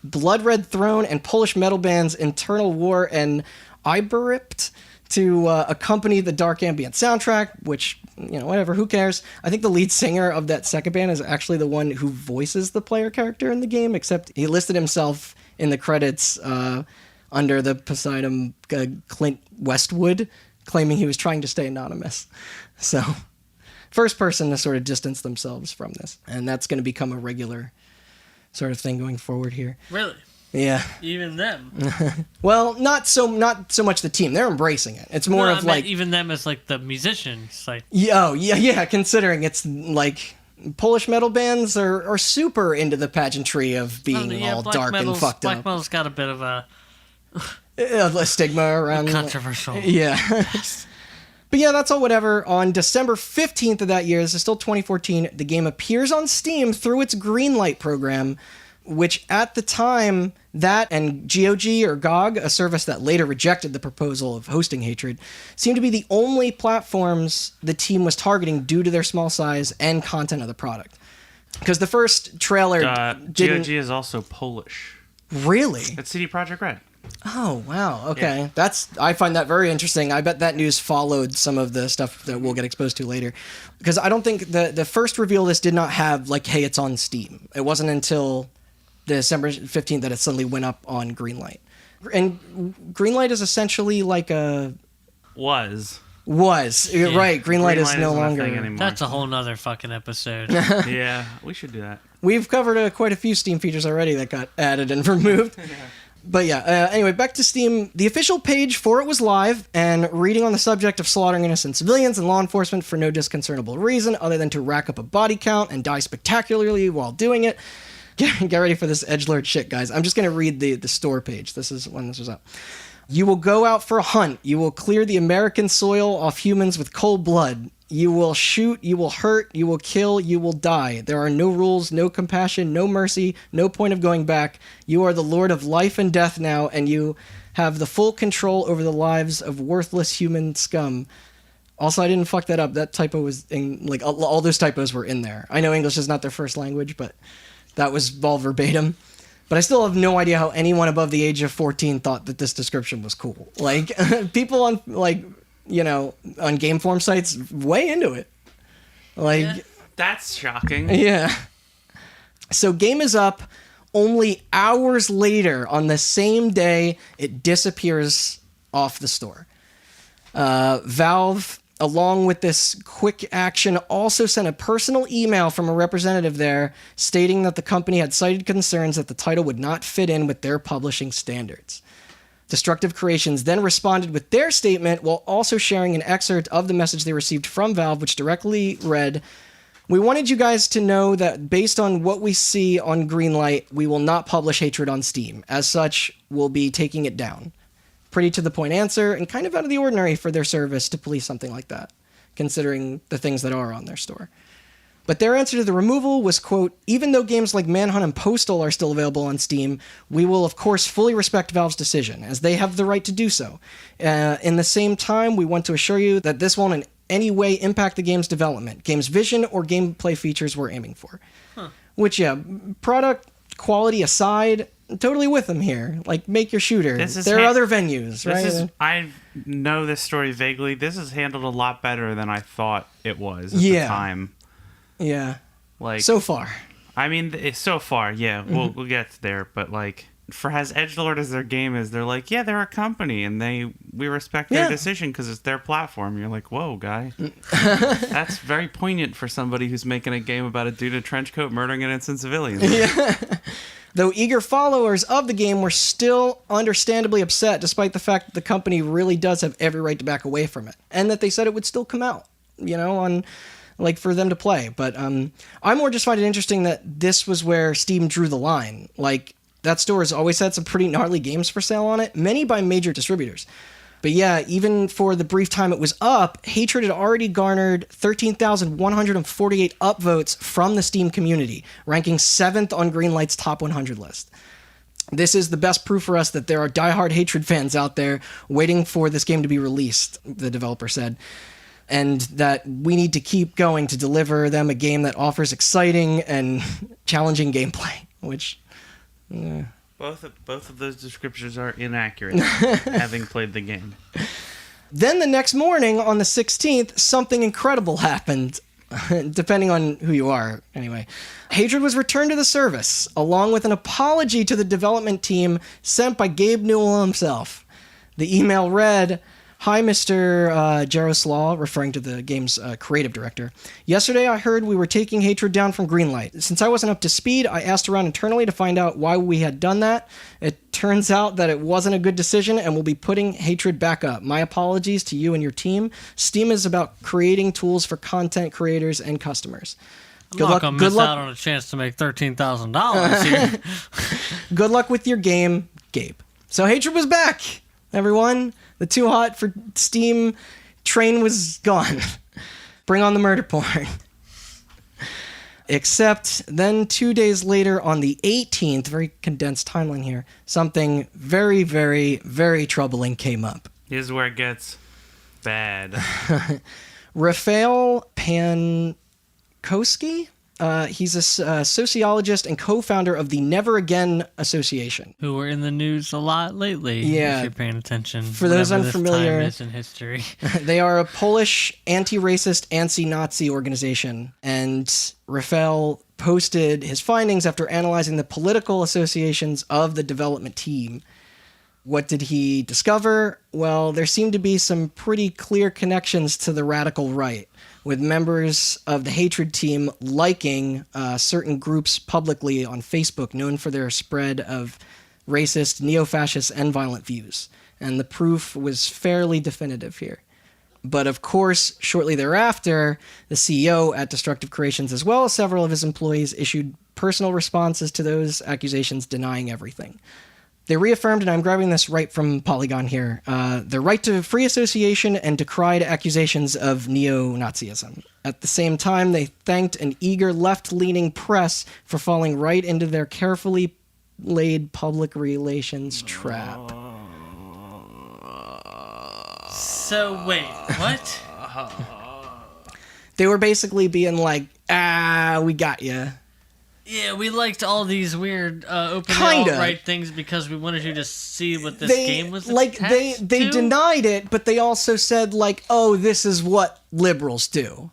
Blood Red Throne, and Polish metal bands Internal War and Ibeript to accompany the dark ambient soundtrack, which, you know, whatever, who cares? I think the lead singer of that second band is actually the one who voices the player character in the game, except he listed himself in the credits under the pseudonym Clint Westwood, claiming he was trying to stay anonymous. So, first person to sort of distance themselves from this. And that's going to become a regular sort of thing going forward here. Really? Yeah. Even them? Well, not so much the team. They're embracing it. It's more of like... even them as, like, the musicians. Like... Yeah, considering it's, like... Polish metal bands are super into the pageantry of being all dark and fucked Black up. metal's got a bit of a stigma around... controversial. Yeah. But yeah, that's all whatever. On December 15th of that year, this is still 2014, the game appears on Steam through its Greenlight program, which at the time, that and GOG or GOG, a service that later rejected the proposal of hosting Hatred, seemed to be the only platforms the team was targeting due to their small size and content of the product. Because the first trailer didn't... GOG is also Polish. Really? It's CD Projekt Red. Oh, wow. Okay. Yeah. I find that very interesting. I bet that news followed some of the stuff that we'll get exposed to later. Because I don't think the first reveal of this did not have, like, hey, it's on Steam. It wasn't until December 15th that it suddenly went up on Greenlight. And Greenlight is essentially like a... Was. You're right. Greenlight is no isn't a longer... thing anymore. That's a whole nother fucking episode. Yeah, we should do that. We've covered quite a few Steam features already that got added and removed. But yeah, anyway, back to Steam. The official page for it was live, and reading on the subject of slaughtering innocent civilians and law enforcement for no disconcertable reason other than to rack up a body count and die spectacularly while doing it. Get ready for this edgelord shit, guys. I'm just going to read the store page. This is when this was up. You will go out for a hunt. You will clear the American soil off humans with cold blood. You will shoot, you will hurt, you will kill, you will die. There are no rules, no compassion, no mercy, no point of going back. You are the lord of life and death now, and you have the full control over the lives of worthless human scum. Also, I didn't fuck that up. That typo was in, like, all those typos were in there. I know English is not their first language, but that was all verbatim. But I still have no idea how anyone above the age of 14 thought that this description was cool. Like, people on, like, on Gameform sites, way into it. Like, That's shocking. yeah. So game is up. Only hours later, on the same day, it disappears off the store. Valve, along with this quick action, also sent a personal email from a representative there stating that the company had cited concerns that the title would not fit in with their publishing standards. Destructive Creations then responded with their statement while also sharing an excerpt of the message they received from Valve, which directly read, "We wanted you guys to know that based on what we see on Greenlight, we will not publish Hatred on Steam. As such, we'll be taking it down." Pretty to the point answer, and kind of out of the ordinary for their service to police something like that, considering the things that are on their store. But their answer to the removal was, quote, "Even though games like Manhunt and Postal are still available on Steam, we will of course fully respect Valve's decision, as they have the right to do so. In the same time, we want to assure you that this won't in any way impact the game's development, game's vision, or gameplay features we're aiming for." Which, product quality aside, totally with them here. Like, make your shooter. There are other venues, right? I know this story vaguely. This is handled a lot better than I thought it was at the time. Yeah. Like, so far. I mean, so far, yeah. We'll get there, but like, for as edgelord as their game is, they're like, yeah, they're a company, and we respect their decision because it's their platform. You're like, whoa, guy. That's very poignant for somebody who's making a game about a dude in a trench coat murdering innocent civilians. Yeah. Though eager followers of the game were still understandably upset, despite the fact that the company really does have every right to back away from it, and that they said it would still come out, on, like, for them to play. But I more just find it interesting that this was where Steam drew the line. Like, that store has always had some pretty gnarly games for sale on it, many by major distributors. But yeah, even for the brief time it was up, Hatred had already garnered 13,148 upvotes from the Steam community, ranking 7th on Greenlight's top 100 list. This is the best proof for us that there are diehard Hatred fans out there waiting for this game to be released, the developer said, and that we need to keep going to deliver them a game that offers exciting and challenging gameplay, which... Both of those descriptions are inaccurate, having played the game. Then the next morning, on the 16th, something incredible happened, depending on who you are, anyway. Hatred was returned to the service, along with an apology to the development team sent by Gabe Newell himself. The email read, "Hi, Mr. Jaroslaw," referring to the game's creative director. "Yesterday I heard we were taking Hatred down from Greenlight. Since I wasn't up to speed, I asked around internally to find out why we had done that. It turns out that it wasn't a good decision, and we'll be putting Hatred back up. My apologies to you and your team. Steam is about creating tools for content creators and customers. I'm not going to miss out on a chance to make $13,000 here." Good luck with your game, Gabe. So Hatred was back, everyone. The too hot for Steam train was gone. Bring on the murder porn. Except then 2 days later, on the 18th, very condensed timeline here, something very, very, very troubling came up. Here's where it gets bad. Rafael Pankowski? He's a sociologist and co-founder of the Never Again Association. Who were in the news a lot lately, yeah, if you're paying attention. For those unfamiliar, this time is in history. They are a Polish anti-racist, anti-Nazi organization, and Rafael posted his findings after analyzing the political associations of the development team. What did he discover? Well, there seemed to be some pretty clear connections to the radical right, with members of the Hatred team liking certain groups publicly on Facebook known for their spread of racist, neo-fascist, and violent views. And the proof was fairly definitive here. But of course, shortly thereafter, the CEO at Destructive Creations, as well as several of his employees, issued personal responses to those accusations, denying everything. They reaffirmed, and I'm grabbing this right from Polygon here, their right to free association and decried accusations of neo-Nazism. At the same time, they thanked an eager left-leaning press for falling right into their carefully laid public relations trap. So, wait, what? They were basically being like, we got you. Yeah, we liked all these weird open Kinda. alt-right things because we wanted you to see what this They game was like attached they to. denied it, but they also said like, "Oh, this is what liberals do."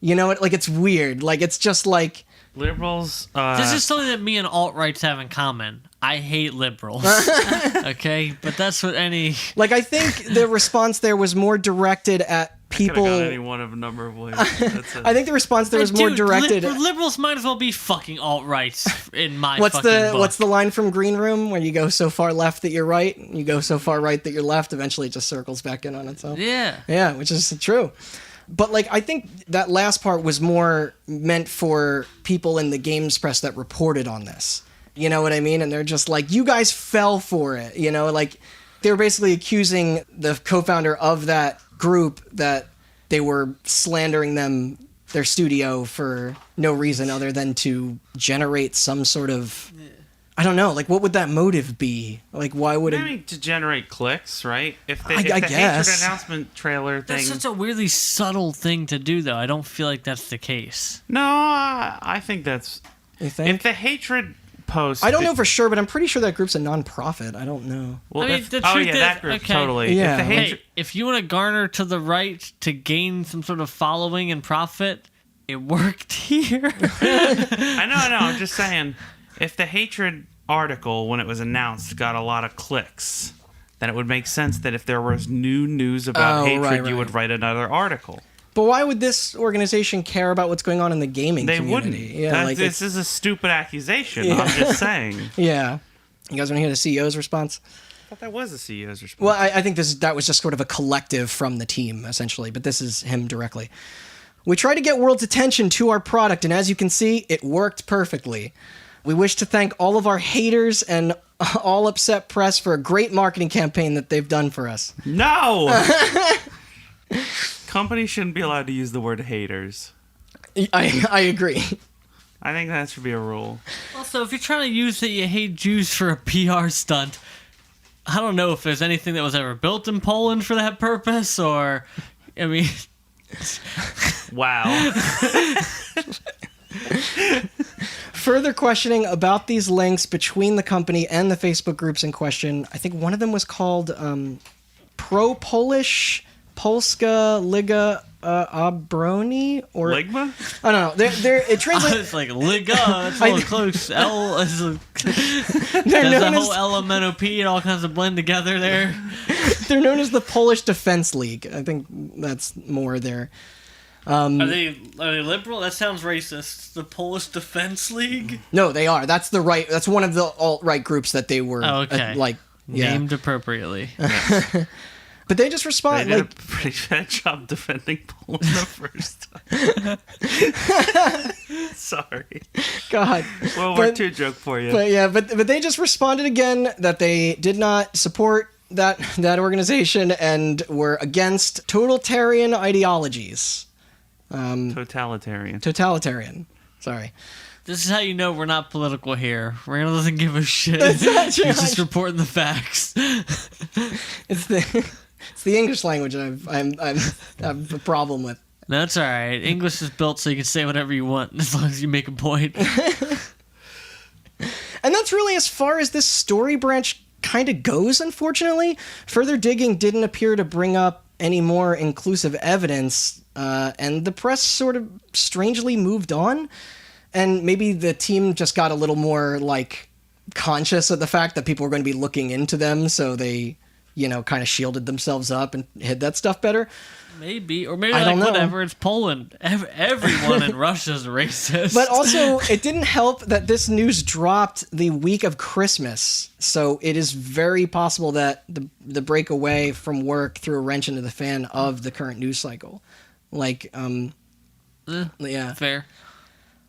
You know, like it's weird. Like it's just like Liberals. This is something that me and alt-rights have in common. I hate liberals. Okay? But that's what any... I think the response there was more directed at people. Could've gone any one of a number of ways. That's I think the response there was more Dude, directed. liberals might as well be fucking alt-rights in my What's fucking the book. What's the line from Green Room where you go so far left that you're right, you go so far right that you're left, eventually it just circles back in on itself. Yeah. Yeah, which is true. But I think that last part was more meant for people in the games press that reported on this. You know what I mean? And they're just like, you guys fell for it. You know, like they were basically accusing the co-founder of that group that they were slandering their studio for no reason other than to generate some sort of, I don't know, what would that motive be? Why would I it? mean, to generate clicks, right? If the, I if the guess. hatred announcement trailer thing. That's such a weirdly subtle thing to do, though. I don't feel like that's the case. No, I think that's. You think? If the hatred post. I don't know for sure, but I'm pretty sure that group's a non-profit. I don't know. Well, I mean, if, the oh truth yeah, is- that group okay. totally. Yeah. If the hatred, Hey, if you want to garner to the right to gain some sort of following and profit, it worked here. I know. I'm just saying, if the hatred article when it was announced got a lot of clicks, then it would make sense that if there was new news about Oh, hatred, right, you right. would write another article. But why would this organization care about what's going on in the gaming They community? wouldn't. Yeah, This is a stupid accusation. Yeah. I'm just saying. yeah. You guys want to hear the CEO's response? I thought that was the CEO's response. Well, I think that was just sort of a collective from the team, essentially, but this is him directly. We tried to get world's attention to our product, and as you can see, it worked perfectly. We wish to thank all of our haters and all upset press for a great marketing campaign that they've done for us. No! Companies shouldn't be allowed to use the word haters. I agree. I think that should be a rule. Also, if you're trying to use that you hate Jews for a PR stunt, I don't know if there's anything that was ever built in Poland for that purpose, or, I mean... Wow. Further questioning about these links between the company and the Facebook groups in question. I think one of them was called Pro-Polish Polska Liga Obrony, or Ligma? I don't know. It translates. It's like, Liga, it's a little close. L is a... They're There's a known, whole as, LMNOP, it all kinds of blend together there. they're known as the Polish Defense League. I think that's more there. Are they liberal? That sounds racist. The Polish Defense League? No, they are. That's the right. That's one of the alt-right groups that they were Oh, okay. Yeah. Named appropriately. But they just They respond did a pretty bad job defending Poland the first time. Sorry. God. World But- War II joke for you. But they just responded again that they did not support that organization and were against totalitarian ideologies. Totalitarian. Sorry. This is how you know we're not political here. Randall doesn't give a shit. That's not true. He's just reporting the facts. It's the English language I have a problem with. No, that's all right. English is built so you can say whatever you want as long as you make a point. And that's really as far as this story branch kind of goes, unfortunately. Further digging didn't appear to bring up any more inclusive evidence, and the press sort of strangely moved on. And maybe the team just got a little more, conscious of the fact that people were going to be looking into them, so they, kind of shielded themselves up and hid that stuff better. Maybe. Or maybe I don't know. whatever, it's Poland. Everyone in Russia's racist. But also, it didn't help that this news dropped the week of Christmas. So it is very possible that the break away from work threw a wrench into the fan of the current news cycle. Yeah. Fair.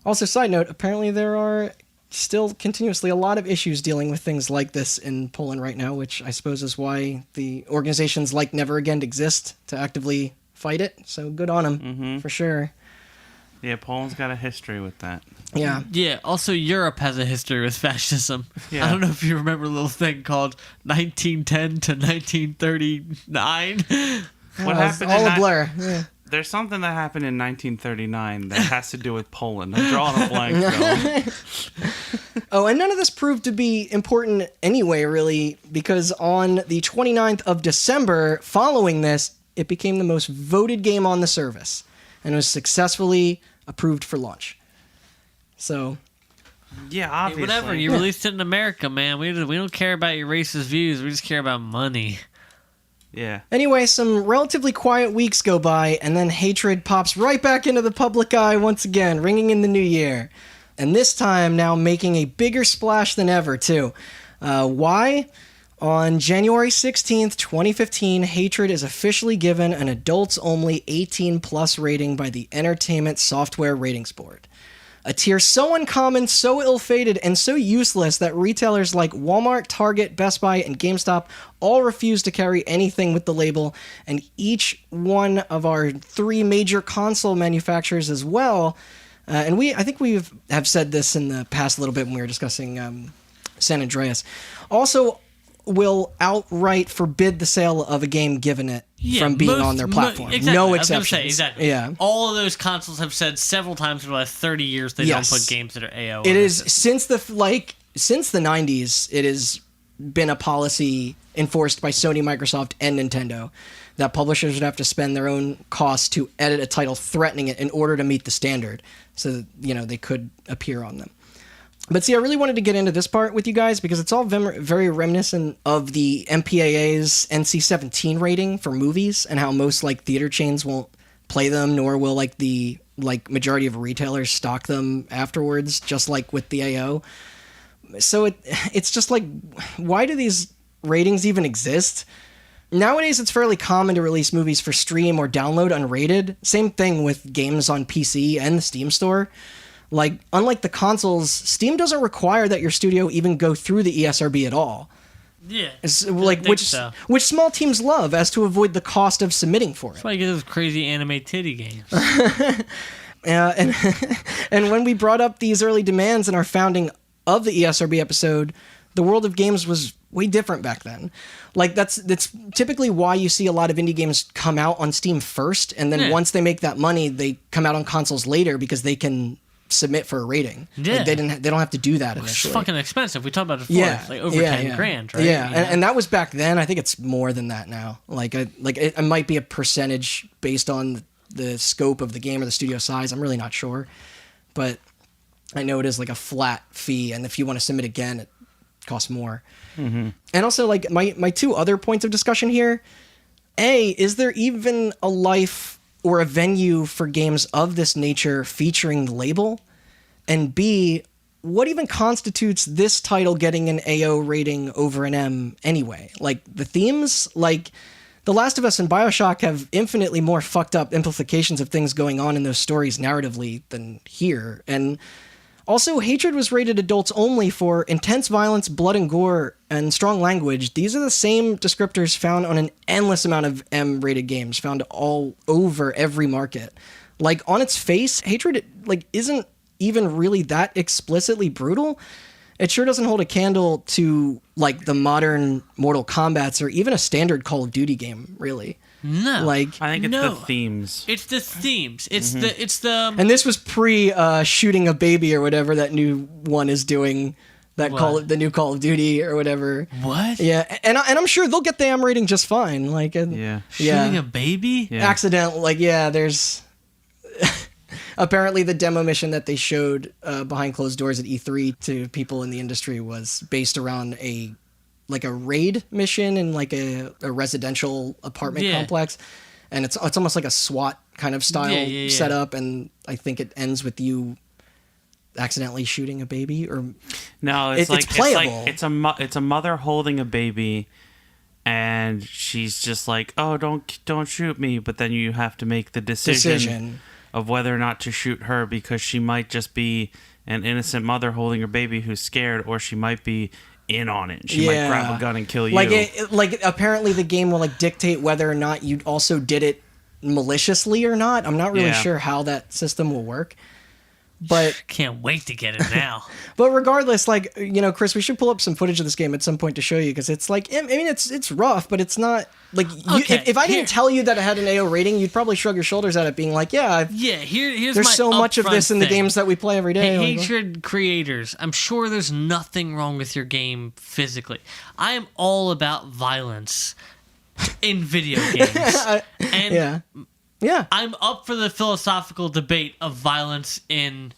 Also, side note, apparently there are still continuously a lot of issues dealing with things like this in Poland right now, which I suppose is why the organizations like Never Again exist to actively fight it. So good on them, for sure. Yeah, Poland's got a history with that. Yeah. Yeah, also Europe has a history with fascism. Yeah. I don't know if you remember a little thing called 1910 to 1939. What It's happened all in a blur. Yeah. There's something that happened in 1939 that has to do with Poland. I'm drawing a blank, though. Oh, and none of this proved to be important anyway, really, because on the 29th of December, following this, it became the most voted game on the service and was successfully approved for launch. So, Yeah, Hey, obviously. whatever, you released it in America, man. We don't care about your racist views. We just care about money. Yeah. anyway, some relatively quiet weeks go by, and then Hatred pops right back into the public eye once again, ringing in the new year. And this time, now making a bigger splash than ever, too. Why? On January 16th, 2015, Hatred is officially given an adults-only 18-plus rating by the Entertainment Software Ratings Board. A tier so uncommon, so ill-fated, and so useless that retailers like Walmart, Target, Best Buy, and GameStop all refuse to carry anything with the label, and each one of our 3 major console manufacturers as well. And I think we have said this in the past a little bit when we were discussing San Andreas. Also, will outright forbid the sale of a game given it from being on their platform. Exactly. No I was gonna exceptions. say, exactly. Yeah. All of those consoles have said several times in the last 30 years they Yes. don't put games that are AO. It on is their system. since the 90s, it has been a policy enforced by Sony, Microsoft, and Nintendo that publishers would have to spend their own costs to edit a title threatening it in order to meet the standard, so that, they could appear on them. But see, I really wanted to get into this part with you guys because it's all very reminiscent of the MPAA's NC-17 rating for movies and how most theater chains won't play them, nor will the majority of retailers stock them afterwards, just like with the AO. So it's just why do these ratings even exist? Nowadays, it's fairly common to release movies for stream or download unrated. Same thing with games on PC and the Steam store. Unlike the consoles, Steam doesn't require that your studio even go through the ESRB at all. Yeah. It's I think so. which small teams love as to avoid the cost of submitting for it. That's why you get those crazy anime titty games. And and when we brought up these early demands in our founding of the ESRB episode, the world of games was way different back then. That's typically why you see a lot of indie games come out on Steam first, and then once they make that money, they come out on consoles later because they can submit for a rating. Yeah. They don't have to do that It's initially. fucking expensive. We talked about it before. Yeah, It's over 10 grand, right? Yeah, You know? and that was back then. I think it's more than that now. It might be a percentage based on the scope of the game or the studio size. I'm really not sure, but I know it is a flat fee, and if you want to submit again, it costs more. Mm-hmm. And also, my 2 other points of discussion here. A, is there even a life or a venue for games of this nature featuring the label? And B, what even constitutes this title getting an AO rating over an M anyway? The themes? The Last of Us and BioShock have infinitely more fucked up implications of things going on in those stories narratively than here. And also, Hatred was rated adults only for intense violence, blood and gore, and strong language. These are the same descriptors found on an endless amount of M-rated games, found all over every market. On its face, Hatred, isn't even really that explicitly brutal. It sure doesn't hold a candle to, the modern Mortal Kombats or even a standard Call of Duty game, really. No. I think it's the themes. It's the themes. It's the And this was pre shooting a baby or whatever that new one is doing. The new Call of Duty or whatever. What? Yeah, and I'm sure they'll get the M rating just fine. Yeah. Shooting a baby? Yeah. Accident. There's apparently the demo mission that they showed behind closed doors at E3 to people in the industry was based around a raid mission in a residential apartment complex, and it's almost like a SWAT kind of style setup, and I think it ends with you accidentally shooting a baby, or No, it's playable. It's a mother holding a baby, and she's just oh, don't shoot me, but then you have to make the decision of whether or not to shoot her, because she might just be an innocent mother holding her baby who's scared, or she might be in on it. She might grab a gun and kill you. Apparently the game will dictate whether or not you also did it maliciously or not. I'm not really sure how that system will work. But Can't wait to get it now. But regardless, like, Chris, we should pull up some footage of this game at some point to show you, because it's like, I mean, it's rough, but it's not like Okay, if I here- didn't tell you that it had an AO rating, you'd probably shrug your shoulders at it, being like, yeah, Here's there's my so much of upfront this in the thing. games that we play every day. Hey, Like, Hatred creators, I'm sure there's nothing wrong with your game physically. I am all about violence in video games. And yeah, yeah, I'm up for the philosophical debate of violence in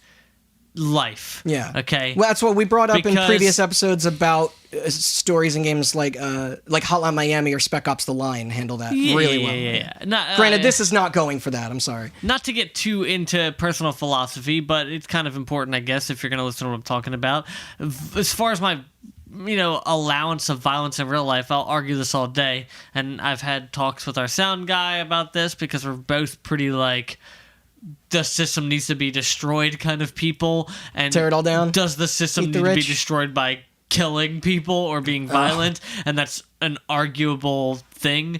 life. yeah. Okay. Well, that's what we brought up in Because- previous episodes about stories in games like Hotline Miami or Spec Ops: The Line handle that really well. Yeah. Not, Granted, this is not going for that. I'm sorry. not to get too into personal philosophy, but it's kind of important, I guess, if you're going to listen to what I'm talking about. As far as my, allowance of violence in real life, I'll argue this all day. And I've had talks with our sound guy about this because we're both pretty like, the system needs to be destroyed kind of people. And Tear it all down? Does the system Eat need the to be rich? destroyed by killing people or being violent? And that's an arguable thing.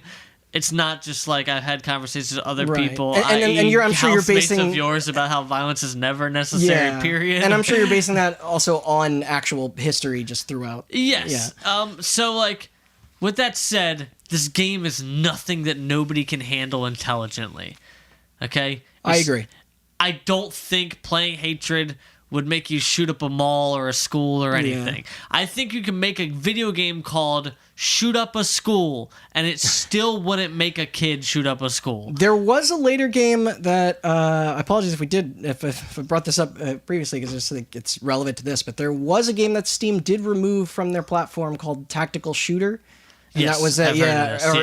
It's not just like I've had conversations with other Right. people, And i.e. I'm sure you're housemates basing of yours about how violence is never necessary. Period. And I'm sure you're basing that also on actual history just throughout. Yes. So like, with that said, this game is nothing that nobody can handle intelligently. Okay. I agree. I don't think playing Hatred would make you shoot up a mall or a school or anything. I think you can make a video game called Shoot Up a School, and it still wouldn't make a kid shoot up a school. There was a later game that I apologize if I brought this up previously, because I just think it's relevant to this. But there was a game that Steam did remove from their platform called Tactical Shooter. And Yes, that was I've heard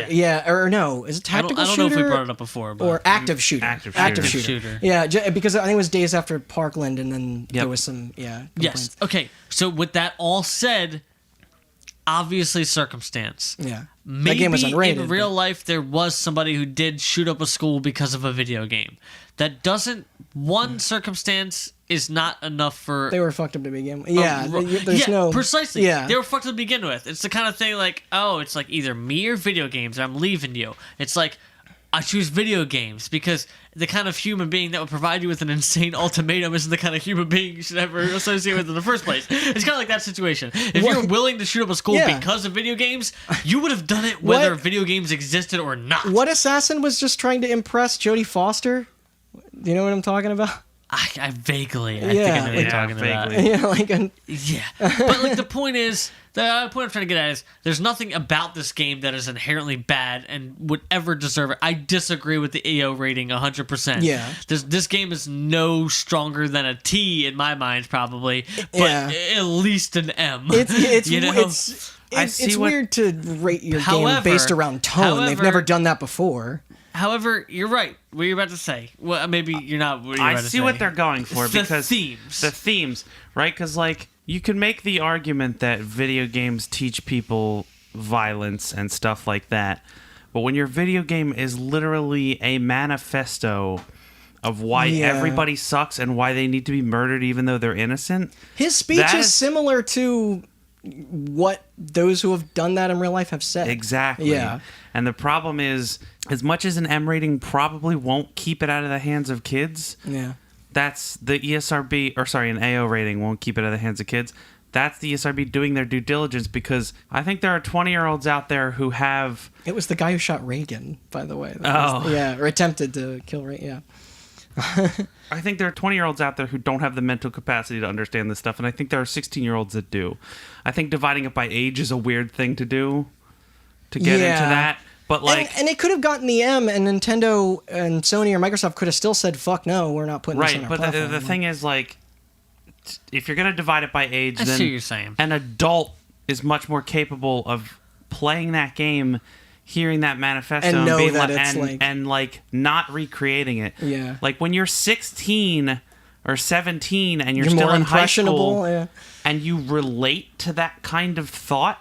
of this, or no, is it I Tactical don't Shooter? know if we brought it up before, but Or Active Shooter. Active Shooter. Yeah, because I think it was days after Parkland, and then there Yep. was some yes. complaints. Okay. So with that all said, obviously circumstance. Yeah. Maybe that game was unrated. in real life there was somebody who did shoot up a school because of a video game. That doesn't. One circumstance is not enough for. They were fucked up to begin with. Yeah, there's yeah, no precisely. Yeah, They were fucked to begin with. It's the kind of thing like, oh, it's like either me or video games. I'm leaving you. It's like, I choose video games because the kind of human being that would provide you with an insane ultimatum isn't the kind of human being you should ever associate with in the first place. It's kind of like that situation. If you're willing to shoot up a school Yeah. because of video games, you would have done it whether What- video games existed or not. What assassin was just trying to impress Jodie Foster? Do you know what I'm talking about? I vaguely, I think I Yeah, know what you're yeah, talking about. vaguely. Yeah, like Yeah, but like the point I'm trying to get at is there's nothing about this game that is inherently bad and would ever deserve it. I disagree with the AO rating 100%. Yeah. This game is no stronger than a T in my mind, probably, but Yeah. at least an M. it's you know? it's what- weird to rate your game However- based around tone. They've however- never done that before. However, you're right. What are you about to say? Well, maybe you're not. What you're I about to see say. what they're going for The because themes. the themes, right? Because like you can make the argument that video games teach people violence and stuff like that, but when your video game is literally a manifesto of why Yeah. everybody sucks and why they need to be murdered even though they're innocent, His speech That is is- similar to what those who have done that in real life have said. exactly. Yeah. And the problem is, as much as an M rating probably won't keep it out of the hands of kids, Yeah. that's the ESRB, or sorry, an AO rating won't keep it out of the hands of kids. That's the ESRB doing their due diligence, because I think there are 20-year-olds out there who have. It was the guy who shot Reagan, by the way. Oh. Yeah, or attempted to kill Reagan. Yeah. I think there are 20-year-olds out there who don't have the mental capacity to understand this stuff, and I think there are 16-year-olds that do. I think dividing it by age is a weird thing to do, to get Yeah. into that. But like, and it could have gotten the M, and Nintendo and Sony or Microsoft could have still said, "Fuck no, we're not putting this on right? our But platform." the thing is, like, if you're gonna divide it by age, I then see what you're saying. an adult is much more capable of playing that game, hearing that manifesto, And know being that like, it's and, like- and like not recreating it. Yeah. Like when you're 16 or 17 and you're You're still more in high impressionable. school Yeah. and you relate to that kind of thought,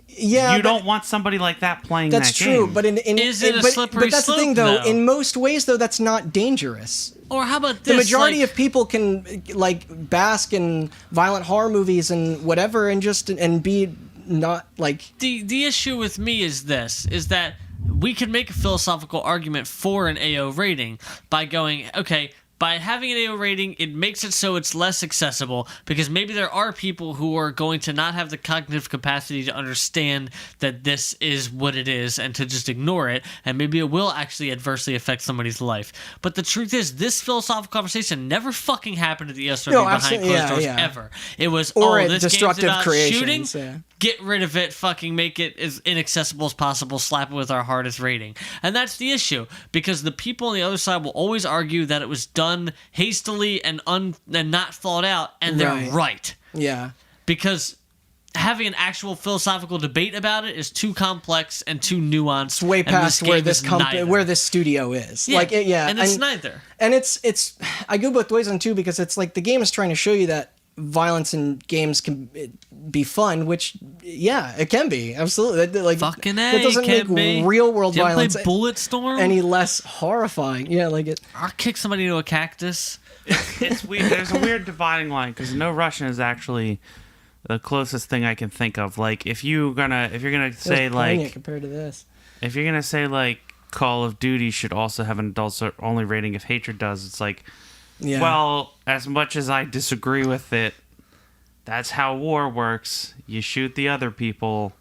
Yeah, you but don't want somebody like that playing That's that true, game. but Is it a but slippery that's the thing, slope, though. though? In most ways, though, that's not dangerous. Or how about The this? majority like, of people can like bask in violent horror movies and whatever, and just and be not like the issue with me is this: is that we can make a philosophical argument for an AO rating by going, okay, by having an AO rating, it makes it so it's less accessible because maybe there are people who are going to not have the cognitive capacity to understand that this is what it is and to just ignore it, and maybe it will actually adversely affect somebody's life. But the truth is, this philosophical conversation never fucking happened at the ESRB behind closed doors ever. It was, this destructive game's about creations, shooting, get rid of it, fucking make it as inaccessible as possible, slap it with our hardest rating. And that's the issue, because the people on the other side will always argue that it was done hastily and not thought out, and they're right. Yeah. Because having an actual philosophical debate about it is too complex and too nuanced. It's way past where this company, where this studio is. Yeah, like, and it's neither. And it's I go both ways on too, because it's like the game is trying to show you that violence in games can be fun, which it can be, absolutely. Like, fucking A, that doesn't make real world violence play Bulletstorm any less horrifying. Yeah, like it. I'll kick somebody into a cactus. It's weird. There's a weird dividing line because No Russian is actually the closest thing I can think of. Like, if you're gonna say like compared to this, if you're gonna say like Call of Duty should also have an adults only rating if Hatred does, it's like, well, as much as I disagree with it, that's how war works. You shoot the other people.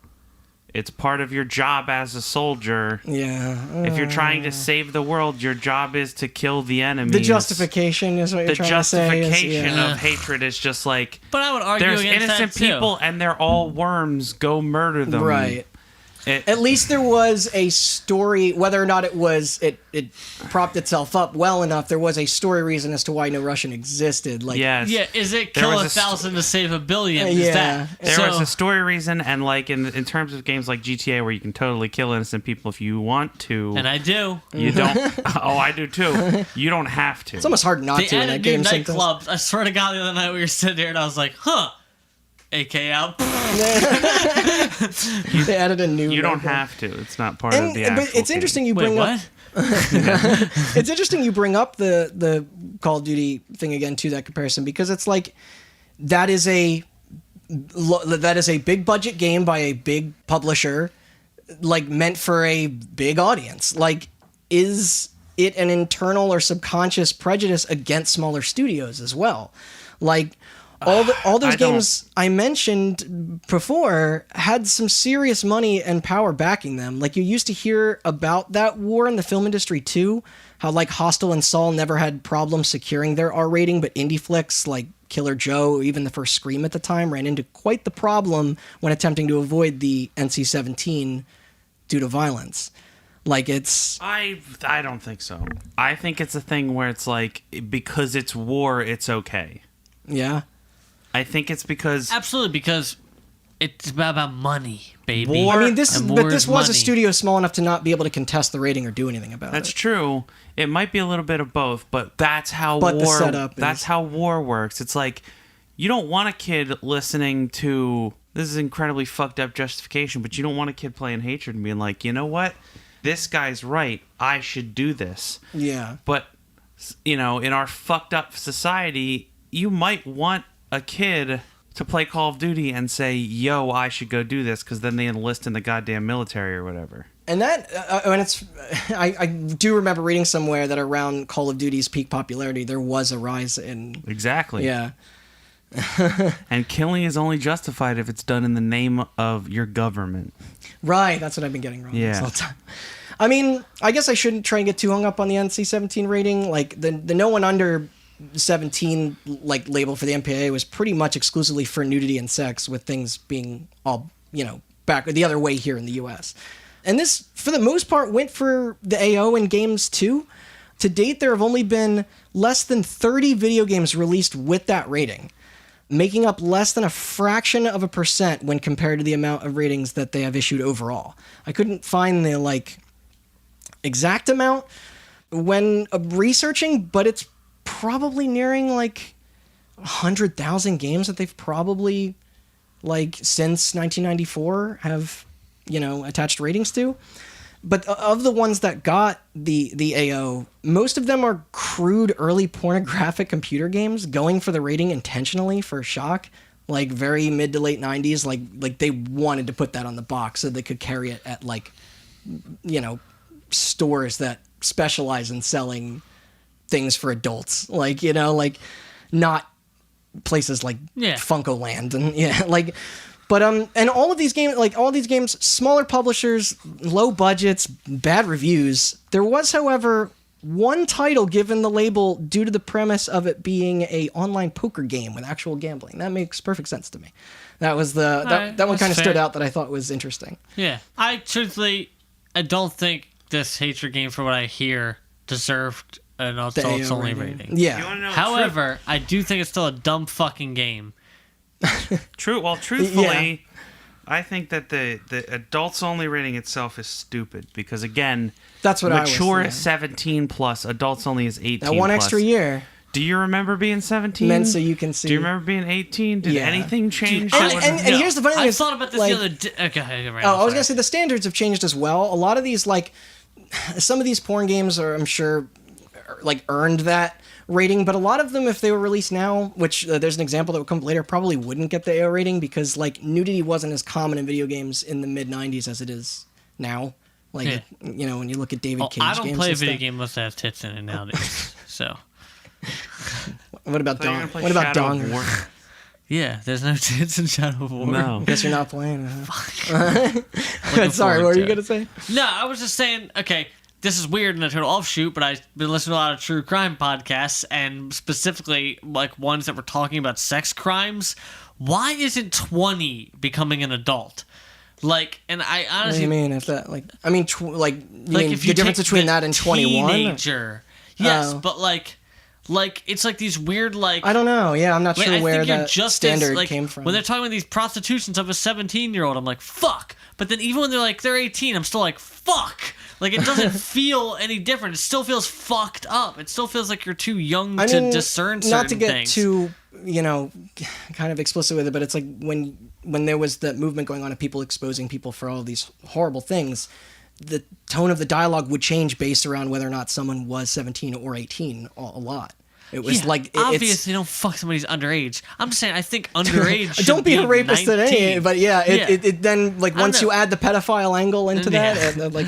It's part of your job as a soldier. Yeah. If you're trying to save the world, your job is to kill the enemies. The justification is what you're trying to say. The justification of hatred is just like, but I would argue there's against innocent that too. people and they're all worms. Go murder them. Right. At least there was a story, whether or not it propped itself up well enough. There was a story reason as to why No Russian existed. Like, yes. Yeah, is it kill 1,000 to save 1 billion? Is that there was a story reason, and like in terms of games like GTA, where you can totally kill innocent people if you want to, and I do. You don't. Oh, I do too. You don't have to. It's almost hard not to in that game. Nightclubs. I swear to God, the other night we were sitting there and I was like, AK out. They added a new. You don't have to. It's not part of the actual But it's interesting you Wait, bring what? up. It's interesting you bring up the Call of Duty thing again to that comparison, because it's like that is a big budget game by a big publisher, like meant for a big audience. Like, is it an internal or subconscious prejudice against smaller studios as well? Like, all those games I mentioned before had some serious money and power backing them. Like, you used to hear about that war in the film industry too, how like Hostel and Saul never had problems securing their R rating, but indie flicks like Killer Joe, even the first Scream at the time, ran into quite the problem when attempting to avoid the NC-17 due to violence. Like, it's... I don't think so. I think it's a thing where it's like, because it's war, it's okay. Yeah. I think it's because... Absolutely, because it's about money, baby. I mean, this was money. a studio small enough to not be able to contest the rating or do anything about it. That's true. It might be a little bit of both, but that's how the setup that's is. how war works. It's like, you don't want a kid listening to... This is incredibly fucked up justification, but you don't want a kid playing Hatred and being like, you know what? This guy's right. I should do this. Yeah. But, in our fucked up society, you might want a kid to play Call of Duty and say, yo, I should go do this, because then they enlist in the goddamn military or whatever. And that, I do remember reading somewhere that around Call of Duty's peak popularity, there was a rise in... Exactly. Yeah. And killing is only justified if it's done in the name of your government. Right, that's what I've been getting wrong Yeah. this whole time. I mean, I guess I shouldn't try and get too hung up on the NC-17 rating. Like, the no one under 17 like label for the MPAA was pretty much exclusively for nudity and sex, with things being all, back the other way here in the US. And this, for the most part, went for the AO in games too. To date, there have only been less than 30 video games released with that rating, making up less than a fraction of a percent when compared to the amount of ratings that they have issued overall. I couldn't find the exact amount when researching, but it's probably nearing 100,000 games that they've probably since 1994 have attached ratings to. But of the ones that got the AO, most of them are crude early pornographic computer games going for the rating intentionally for shock, very mid to late 90s. Like they wanted to put that on the box so they could carry it at stores that specialize in selling things for adults, like, you know, like not places like Yeah. Funkoland and like. But and all these games, smaller publishers, low budgets, bad reviews. There was, however, one title given the label due to the premise of it being a online poker game with actual gambling. That makes perfect sense to me. That was that one that's kind of stood fair. out that I thought was interesting. Yeah. I don't think this Hatred game, for what I hear, deserved an adults AO only rating. rating. Yeah. You wanna know However, I do think it's still a dumb fucking game. truthfully, I think that the adults only rating itself is stupid because again, That's what I was mature saying. is 17 plus, adults only is 18. That one plus. extra year Do you remember being 17? meant so you can see. Do you remember being 18? Did Yeah. anything change? And- that would- and here's the funny thing I is, thought about this like- the other day. Okay, right, Oh, I was sorry. gonna say the standards have changed as well. A lot of these, like, some of these porn games are, I'm sure, like earned that rating, but a lot of them, if they were released now, which there's an example that would come up later, probably wouldn't get the AO rating because like nudity wasn't as common in video games in the mid '90s as it is now. Like, Yeah. you know, when you look at David Well, Cage I don't games play a and video stuff. game unless it has tits in it nowadays. So What about I thought you were Dong? gonna play What about Shadow of Dong? War. yeah, there's no tits in Shadow of War. No. Guess you're not playing. Looking Sorry, forward what were to you it. gonna say? No, I was just saying, okay, this is weird and a total offshoot, but I've been listening to a lot of true crime podcasts, and specifically, like, ones that were talking about sex crimes. Why isn't 20 becoming an adult? Like, and I What do honestly... you mean? If that, like, I mean, you like, mean if the you difference take between the that and 21? Teenager. Yes, Oh. but, like, it's like these weird, like... I don't know. Yeah, I'm not Like, sure I where think you're that just standard as, like, came from. when they're talking about these prostitutions of a 17-year-old, I'm like, fuck. But then even when they're like, they're 18, I'm still like, fuck. Like, it doesn't feel any different. It still feels fucked up. It still feels like you're too young to discern certain not to get things. too, you know, kind of explicit with it, but it's like when there was that movement going on of people exposing people for all these horrible things, the tone of the dialogue would change based around whether or not someone was 17 or 18 a lot. It was Yeah, like it's obviously, don't fuck somebody's underage. I'm saying I think underage. should don't be a rapist 19. today, but yeah, Yeah. it then like I once know. you add the pedophile angle into that, Yeah. like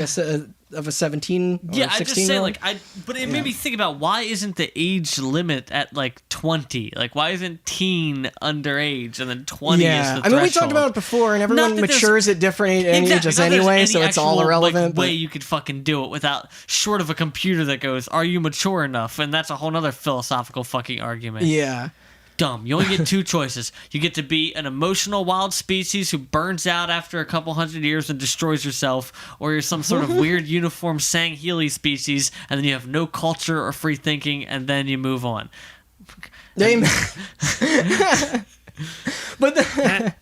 of a 17 or Yeah, I 16 just say year like but it made me think about why isn't the age limit at like 20? Like why isn't teen underage and then 20 is yeah. the I mean, we talked threshold? about it before, and Not everyone that there's- matures at different Exactly, ages not that there's anyway, any so it's all actual, irrelevant. Like, way but- you could fucking do it without short of a computer that goes, "Are you mature enough?" And that's a whole other philosophical fucking argument. yeah. Dumb. You only get two choices. You get to be an emotional wild species who burns out after a couple hundred years and destroys yourself, or you're some sort of weird uniform Sang-Healy species, and then you have no culture or free thinking, and then you move on. Amen. But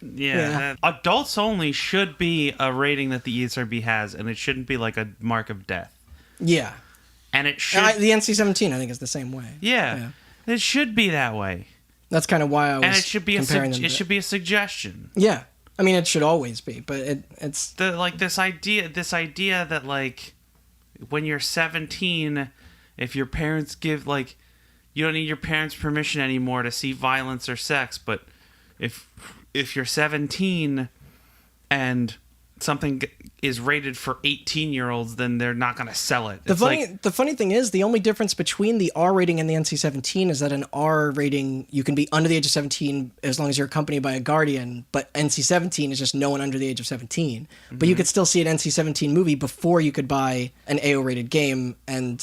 Yeah. Adults only should be a rating that the ESRB has, and it shouldn't be like a mark of death. yeah. And it should. The NC-17, I think, is the same way. Yeah. It should be that way, That's kind of why I was and it should be comparing them it to- should be a suggestion. Yeah. I mean, it should always be, but it's... This idea that like when you're 17, if your parents give like you don't need your parents' permission anymore to see violence or sex, but if you're 17 and something is rated for 18-year-olds, then they're not going to sell it. The funny thing is, the only difference between the R rating and the NC-17 is that an R rating, you can be under the age of 17 as long as you're accompanied by a guardian, but NC-17 is just no one under the age of 17. But you could still see an NC-17 movie before you could buy an AO rated game, and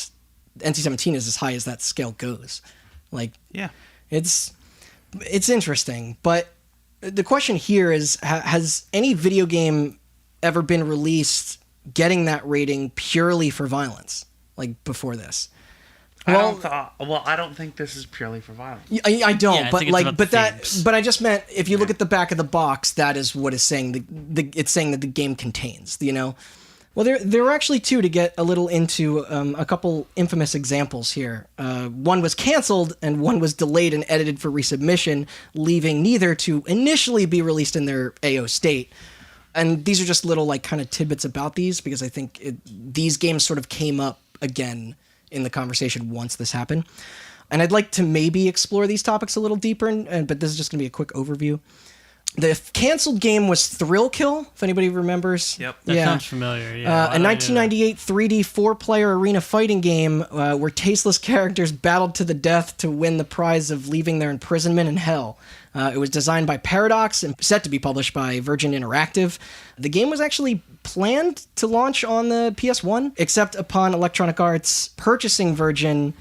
NC-17 is as high as that scale goes. Like, yeah. it's interesting, but the question here is, has any video game ever been released getting that rating purely for violence, like before this? I don't think this is purely for violence. I don't, Yeah, I but think it's like, about but the that, themes. but I just meant if you look at the back of the box, that is what is saying it's saying that the game contains, you know. Well, there were actually two to get a little into a couple infamous examples here. One was canceled and one was delayed and edited for resubmission, leaving neither to initially be released in their AO state. And these are just little like kind of tidbits about these because I think these games sort of came up again in the conversation once this happened. And I'd like to maybe explore these topics a little deeper, but this is just going to be a quick overview. The canceled game was Thrill Kill, if anybody remembers. Yep. That sounds familiar. Yeah. A 1998 3D 4-player arena fighting game where tasteless characters battled to the death to win the prize of leaving their imprisonment in hell. It was designed by Paradox and set to be published by Virgin Interactive. The game was actually planned to launch on the PS1, except upon Electronic Arts purchasing Virgin,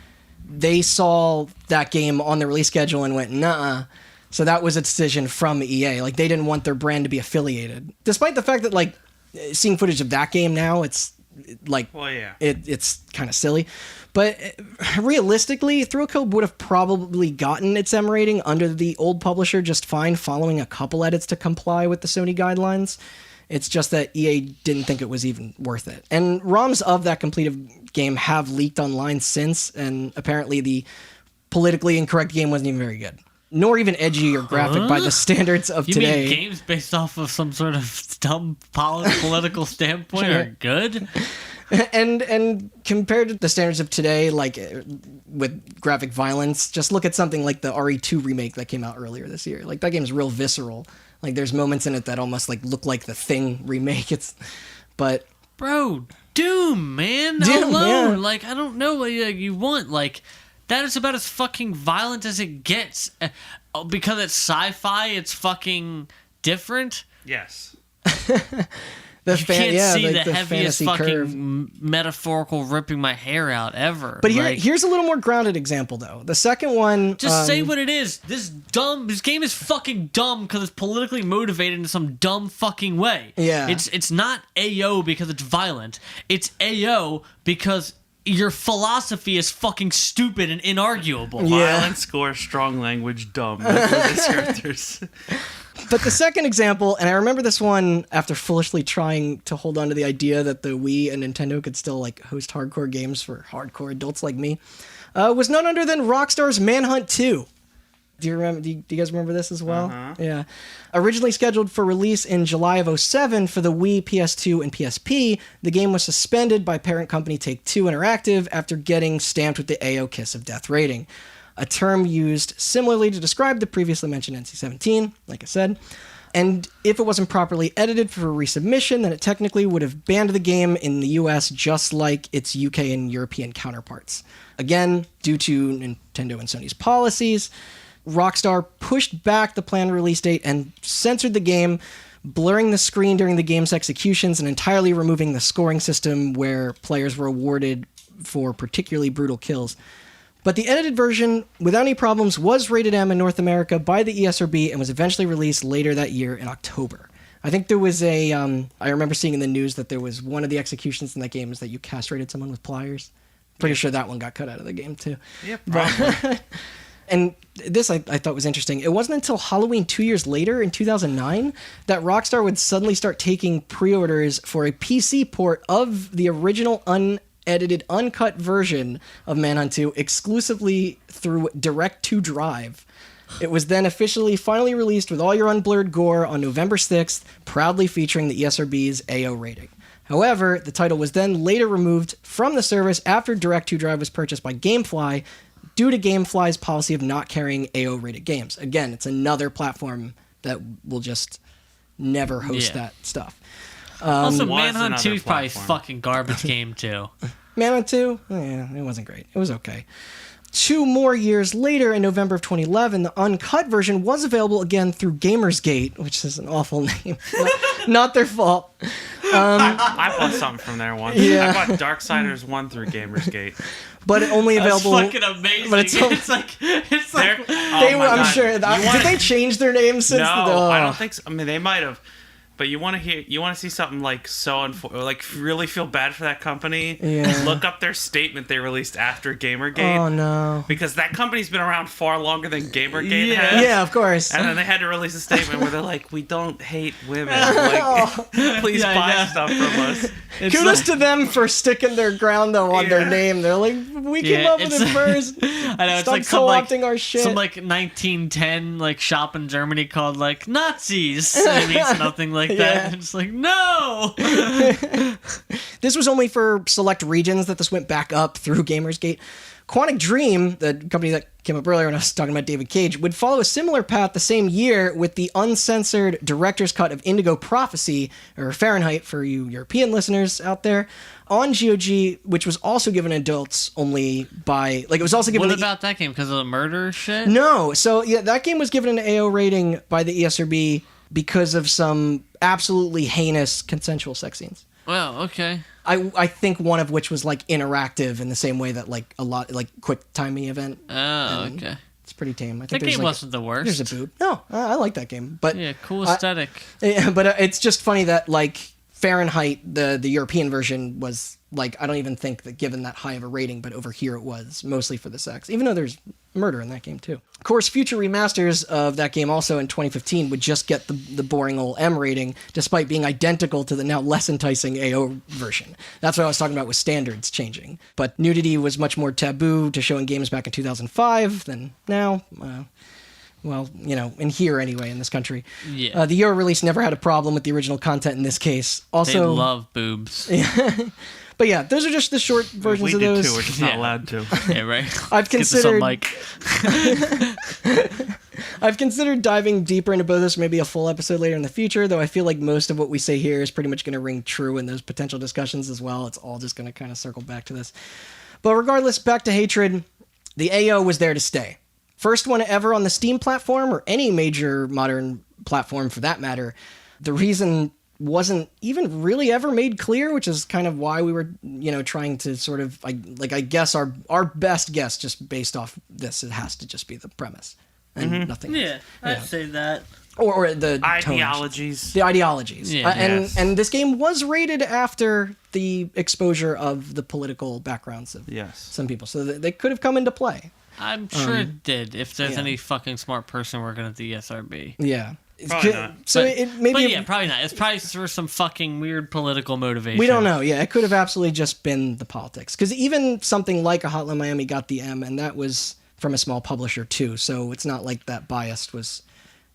they saw that game on the release schedule and went, nah. So that was a decision from EA. Like, they didn't want their brand to be affiliated. Despite the fact that, like, seeing footage of that game now, it's like, Well, yeah. it's kind of silly. But realistically, Thrill Kill would have probably gotten its M rating under the old publisher just fine, following a couple edits to comply with the Sony guidelines. It's just that EA didn't think it was even worth it. And ROMs of that completed game have leaked online since, and apparently the politically incorrect game wasn't even very good. Nor even edgy or graphic by the standards of You today. mean games based off of some sort of dumb political standpoint are good? And compared to the standards of today, like with graphic violence, just look at something like the RE2 remake that came out earlier this year. Like, that game's real visceral. Like, there's moments in it that almost like look like the Thing remake. But Bro, Doom, man. Doom, alone. yeah. Like, I don't know what you want. Like, that is about as fucking violent as it gets. Because it's sci-fi, it's fucking different. Yes. the You can't see like the heaviest fantasy fucking curve. metaphorical ripping my hair out ever. But Like, here's a little more grounded example, though. The second one... just say what it is. This game is fucking dumb because it's politically motivated in some dumb fucking way. Yeah. It's not AO because it's violent. It's AO because your philosophy is fucking stupid and inarguable. Yeah. Violent score, strong language, dumb. Those are the descriptors. But the second example, and I remember this one after foolishly trying to hold on to the idea that the Wii and Nintendo could still like host hardcore games for hardcore adults like me, was none other than Rockstar's Manhunt 2. Do you remember? Do you guys remember this as well? Yeah. Originally scheduled for release in July of 2007 for the Wii, PS2, and PSP, the game was suspended by parent company Take-Two Interactive after getting stamped with the AO Kiss of Death rating, a term used similarly to describe the previously mentioned NC-17, like I said. And if it wasn't properly edited for resubmission, then it technically would have banned the game in the US just like its UK and European counterparts. Again, due to Nintendo and Sony's policies, Rockstar pushed back the planned release date and censored the game, blurring the screen during the game's executions and entirely removing the scoring system where players were awarded for particularly brutal kills. But the edited version, without any problems, was rated M in North America by the ESRB and was eventually released later that year in October. I think there was I remember seeing in the news that there was one of the executions in that game is that you castrated someone with pliers. Pretty sure that one got cut out of the game too. Yeah, probably. And this I thought was interesting. It wasn't until Halloween 2 years later, in 2009, that Rockstar would suddenly start taking pre-orders for a PC port of the original unedited, uncut version of Manhunt 2 exclusively through Direct-to-Drive. It was then officially finally released with all your unblurred gore on November 6th, proudly featuring the ESRB's AO rating. However, the title was then later removed from the service after Direct-to-Drive was purchased by Gamefly, due to Gamefly's policy of not carrying AO-rated games. Again, it's another platform that will just never host that stuff. Also, Was Manhunt another 2 is probably platform. fucking garbage game too. Manhunt 2? Yeah, it wasn't great. It was okay. 2 more years later, in November of 2011, the uncut version was available again through Gamersgate, which is an awful name. Not their fault. I bought something from there once. Yeah. I bought Darksiders 1 through Gamersgate. But it only That's available... fucking amazing. but it's- It's like They're- oh They, my I'm God. sure... You did wanna- they change their name since... No, the, I don't think so. I mean, they might have. But you want to see something like like really feel bad for that company? Yeah. Look up their statement they released after Gamergate. Oh, no. Because that company's been around far longer than Gamergate has. Yeah, of course. And then they had to release a statement where they're like, "We don't hate women. Like, please Yeah, buy yeah. stuff from us." It's Kudos like- to them for sticking their ground, though, on their Yeah. name. They're like, we came Yeah, up with it's- it first. I know it's Stop like some like co-opting our shit. some like 1910 like shop in Germany called like Nazis. And it means nothing like that. Yeah. And it's like no. This was only for select regions that this went back up through Gamersgate. Quantic Dream, the company that came up earlier when I was talking about David Cage, would follow a similar path the same year with the uncensored director's cut of Indigo Prophecy, or Fahrenheit for you European listeners out there, on GOG, which was also given adults only by, like, it was also given... What about that game? Because of the murder shit? No, so yeah, that game was given an AO rating by the ESRB because of some absolutely heinous consensual sex scenes. Well, okay. I think one of which was like interactive in the same way that like a lot like quick timing event. Oh, okay. It's pretty tame. I That think there's game like wasn't the worst. there's a boob. No, I like that game, but Yeah, cool aesthetic. yeah, but it's just funny that like Fahrenheit, the European version was like, I don't even think that given that high of a rating, but over here it was mostly for the sex, even though there's murder in that game too. Of course, future remasters of that game also in 2015 would just get the boring old M rating, despite being identical to the now less enticing AO version. That's what I was talking about with standards changing. But nudity was much more taboo to show in games back in 2005 than now. Well, you know, in here anyway, in this country. Yeah. The Euro release never had a problem with the original content in this case. Also, They love boobs. but yeah, those are just the short versions We of do those. too. We're just not Yeah. allowed to. Yeah, right. I've Get this on considered mic. I've considered diving deeper into both this, maybe a full episode later in the future, though I feel like most of what we say here is pretty much going to ring true in those potential discussions as well. It's all just going to kind of circle back to this. But regardless, back to Hatred, the AO was there to stay. First one ever on the Steam platform, or any major modern platform for that matter. The reason wasn't even really ever made clear, which is kind of why we were, you know, trying to sort of, I guess our best guess, just based off this, it has to just be the premise and nothing else. Yeah, I'd say that. Or the tones. Ideologies. The ideologies. Yeah. Yes. And this game was rated after the exposure of the political backgrounds of Yes. some people, so they could have come into play. I'm sure it did. If there's yeah. any fucking smart person working at the ESRB. Yeah. Probably not. So But- it maybe But yeah, probably not. It's probably for some fucking weird political motivation. we don't know. Yeah, it could have absolutely just been the politics. Because even something like a Hotline Miami got the M, and that was from a small publisher too. So it's not like that bias was,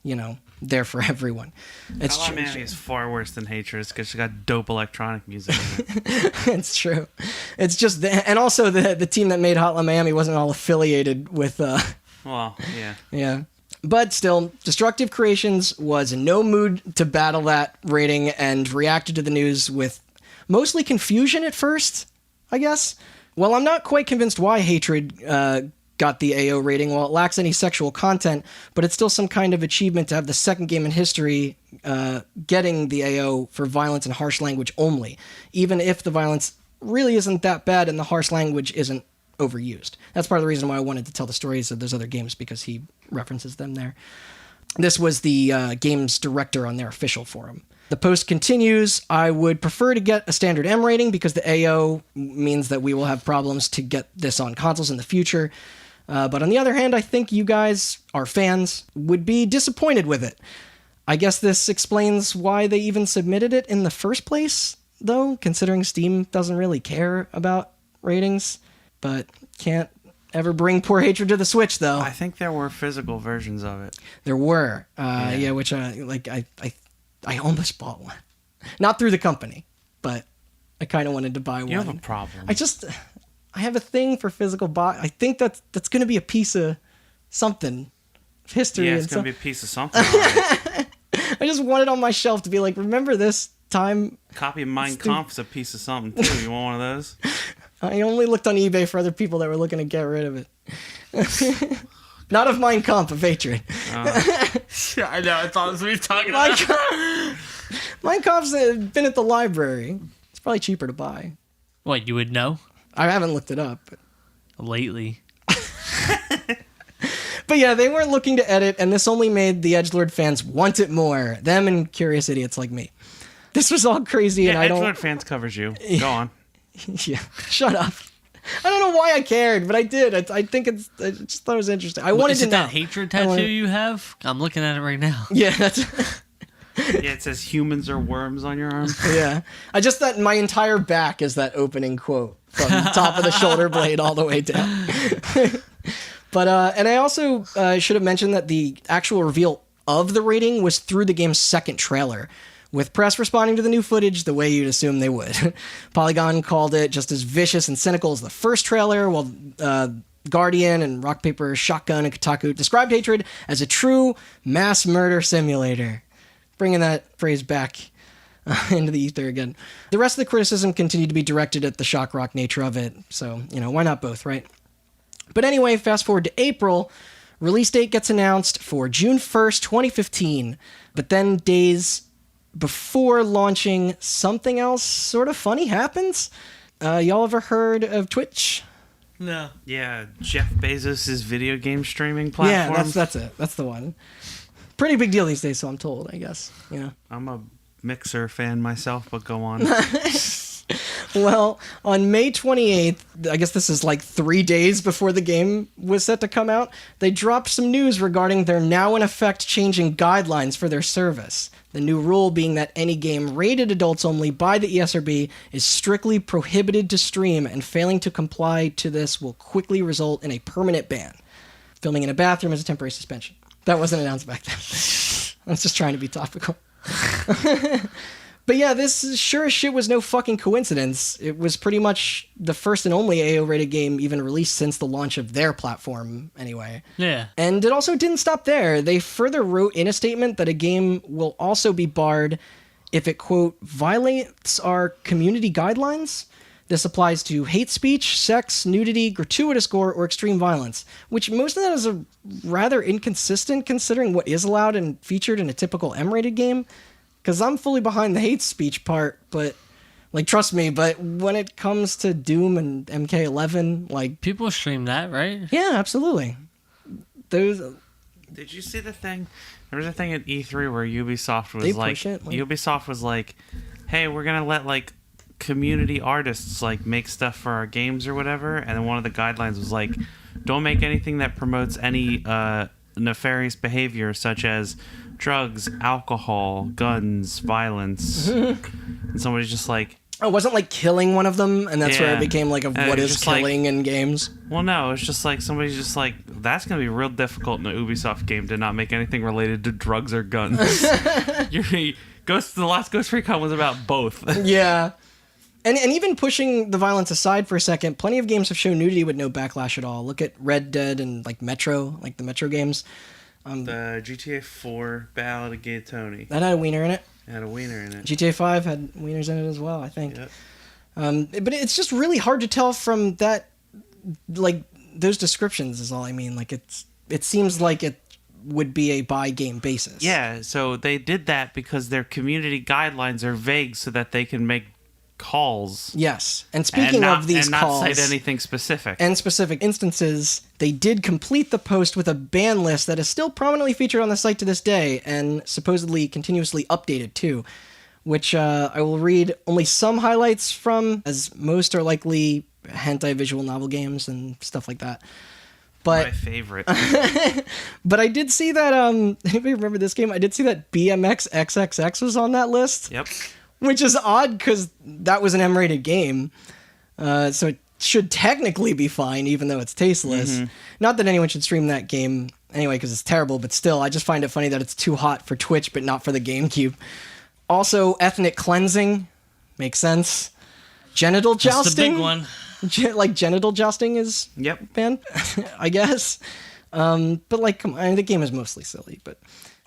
you know, there for everyone. It's Hotline true. Miami is far worse than Hatred because she got dope electronic music in it. It's true. It's just and also the team that made Hotline Miami wasn't all affiliated with. Well, yeah. Yeah. But still, Destructive Creations was in no mood to battle that rating and reacted to the news with mostly confusion at first, I guess. Well, I'm not quite convinced why Hatred got the AO rating. Well, it lacks any sexual content, but it's still some kind of achievement to have the second game in history getting the AO for violence and harsh language only, even if the violence really isn't that bad and the harsh language isn't overused. That's part of the reason why I wanted to tell the stories of those other games, because he references them there. This was the game's director on their official forum. The post continues, I would prefer to get a standard M rating because the AO means that we will have problems to get this on consoles in the future. But on the other hand, I think you guys, our fans, would be disappointed with it. I guess this explains why they even submitted it in the first place, though, considering Steam doesn't really care about ratings. But can't ever bring poor Hatred to the Switch, though. I think there were physical versions of it. There were, which I almost bought one, not through the company, but I kind of wanted to buy one. You have a problem. I have a thing for physical I think that's going to be a piece of something, history. Yeah, and it's going to stuff. be a piece of something. All right. I just want it on my shelf to be like, remember this time? Copy of Mein Kampf is a piece of something, too. You want one of those? I only looked on eBay for other people that were looking to get rid of it. Not of Mein Kampf, of Hatred. I know. I thought it was what you were talking Mein about. Kampf, Mein Kampf's been at the library. It's probably cheaper to buy. What, you would know? I haven't looked it up. Lately. But yeah, they weren't looking to edit, and this only made the Edgelord fans want it more. Them and curious idiots like me. This was all crazy, Yeah, and I Edgelord don't... Fans covers you. Go on. Yeah, shut up. I don't know why I cared, but I did. I think I just thought it was interesting. I wanted Is to it know. that hatred I tattoo wanted- you have? I'm looking at it right now. Yeah, that's... Yeah, it says humans are worms on your arm. Yeah. I just thought my entire back is that opening quote from the top of the shoulder blade all the way down. But, and I also should have mentioned that the actual reveal of the rating was through the game's second trailer, with press responding to the new footage the way you'd assume they would. Polygon called it just as vicious and cynical as the first trailer, while Guardian and Rock Paper Shotgun and Kotaku described Hatred as a true mass murder simulator. Bringing that phrase back into the ether again. The rest of the criticism continued to be directed at the shock rock nature of it, so, why not both, right? But anyway, fast forward to April, release date gets announced for June 1st, 2015, but then days before launching, something else sort of funny happens. Y'all ever heard of Twitch? No. Yeah, Jeff Bezos' video game streaming platform. Yeah, that's it. That's the one. Pretty big deal these days, so I'm told, I guess. I'm a Mixer fan myself, but go on. Well, on May 28th, I guess this is like 3 days before the game was set to come out, they dropped some news regarding their now in effect changing guidelines for their service. The new rule being that any game rated adults only by the ESRB is strictly prohibited to stream, and failing to comply to this will quickly result in a permanent ban. Filming in a bathroom is a temporary suspension. That wasn't announced back then. I was just trying to be topical. But yeah, this sure as shit was no fucking coincidence. It was pretty much the first and only AO-rated game even released since the launch of their platform, anyway. Yeah. And it also didn't stop there. They further wrote in a statement that a game will also be barred if it, quote, violates our community guidelines. This applies to hate speech, sex, nudity, gratuitous gore, or extreme violence, which most of that is a rather inconsistent considering what is allowed and featured in a typical M-rated game. Because I'm fully behind the hate speech part, but, trust me, but when it comes to Doom and MK11, People stream that, right? yeah, absolutely. Those... Did you see the thing? There was a thing at E3 where Ubisoft was They like, push it, Ubisoft was like, hey, we're going to let, community artists, make stuff for our games or whatever. And then one of the guidelines was like, don't make anything that promotes any nefarious behavior, such as drugs, alcohol, guns, violence. And somebody's just like... Oh, it wasn't killing one of them, and that's where it Yeah. became what is just killing in games? Well, no, it's just somebody's just that's going to be real difficult in an Ubisoft game to not make anything related to drugs or guns. The last Ghost Recon was about both. Yeah. And even pushing the violence aside for a second, plenty of games have shown nudity with no backlash at all. Look at Red Dead and Metro, the Metro games. The GTA 4 Ballad of Gay Tony. That had a wiener in it. It had a wiener in it. GTA 5 had wieners in it as well, I think. Yep. But it's just really hard to tell from that, those descriptions is all I mean. It seems like it would be a by game basis. Yeah, so they did that because their community guidelines are vague so that they can make calls. Yes. And speaking of these and not calls... cite anything specific. and specific instances, they did complete the post with a ban list that is still prominently featured on the site to this day, and supposedly continuously updated too, which I will read only some highlights from, as most are likely hentai visual novel games and stuff like that. But My favorite. but I did see that, anybody remember this game? I did see that BMX XXX was on that list. Yep. Which is odd because that was an M-rated game. So it should technically be fine, even though it's tasteless. Mm-hmm. Not that anyone should stream that game anyway, because it's terrible, but still, I just find it funny that it's too hot for Twitch, but not for the GameCube. Also, ethnic cleansing. Makes sense. Genital jousting. That's the big one. Genital jousting is Yep. banned, I guess. But come on, the game is mostly silly, but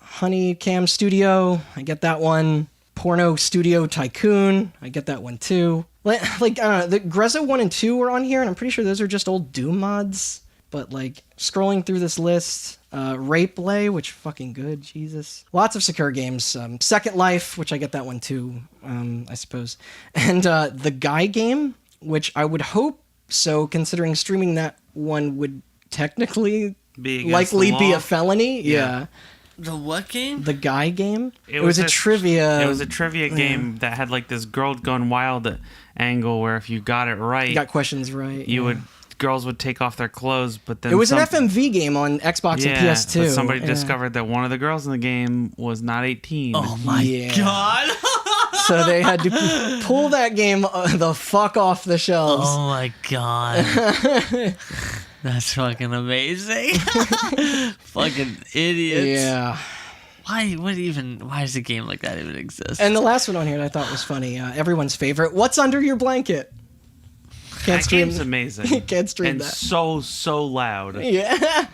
Honeycam Studio, I get that one. Porno Studio Tycoon, I get that one too. I don't know, the Grezzo 1 and 2 were on here, and I'm pretty sure those are just old Doom mods. But scrolling through this list, Rape Lay, which fucking good, Jesus. Lots of secure games. Second Life, which I get that one too, I suppose. And The Guy Game, which I would hope so, considering streaming that one would technically likely be a felony. Yeah. The what game? The Guy Game? It was a trivia... It was a trivia game that had this Girl Gone Wild angle where if you got it right... You got questions right. Girls would take off their clothes, but then... It was an FMV game on Xbox and PS2. But somebody discovered that one of the girls in the game was not 18. Oh my god. So they had to pull that game the fuck off the shelves. Oh my god. That's fucking amazing. Fucking idiots. Yeah. Why does a game like that even exist? And the last one on here that I thought was funny, everyone's favorite. What's under your blanket? Can't That stream. game's amazing. Can't stream and that. so loud. Yeah.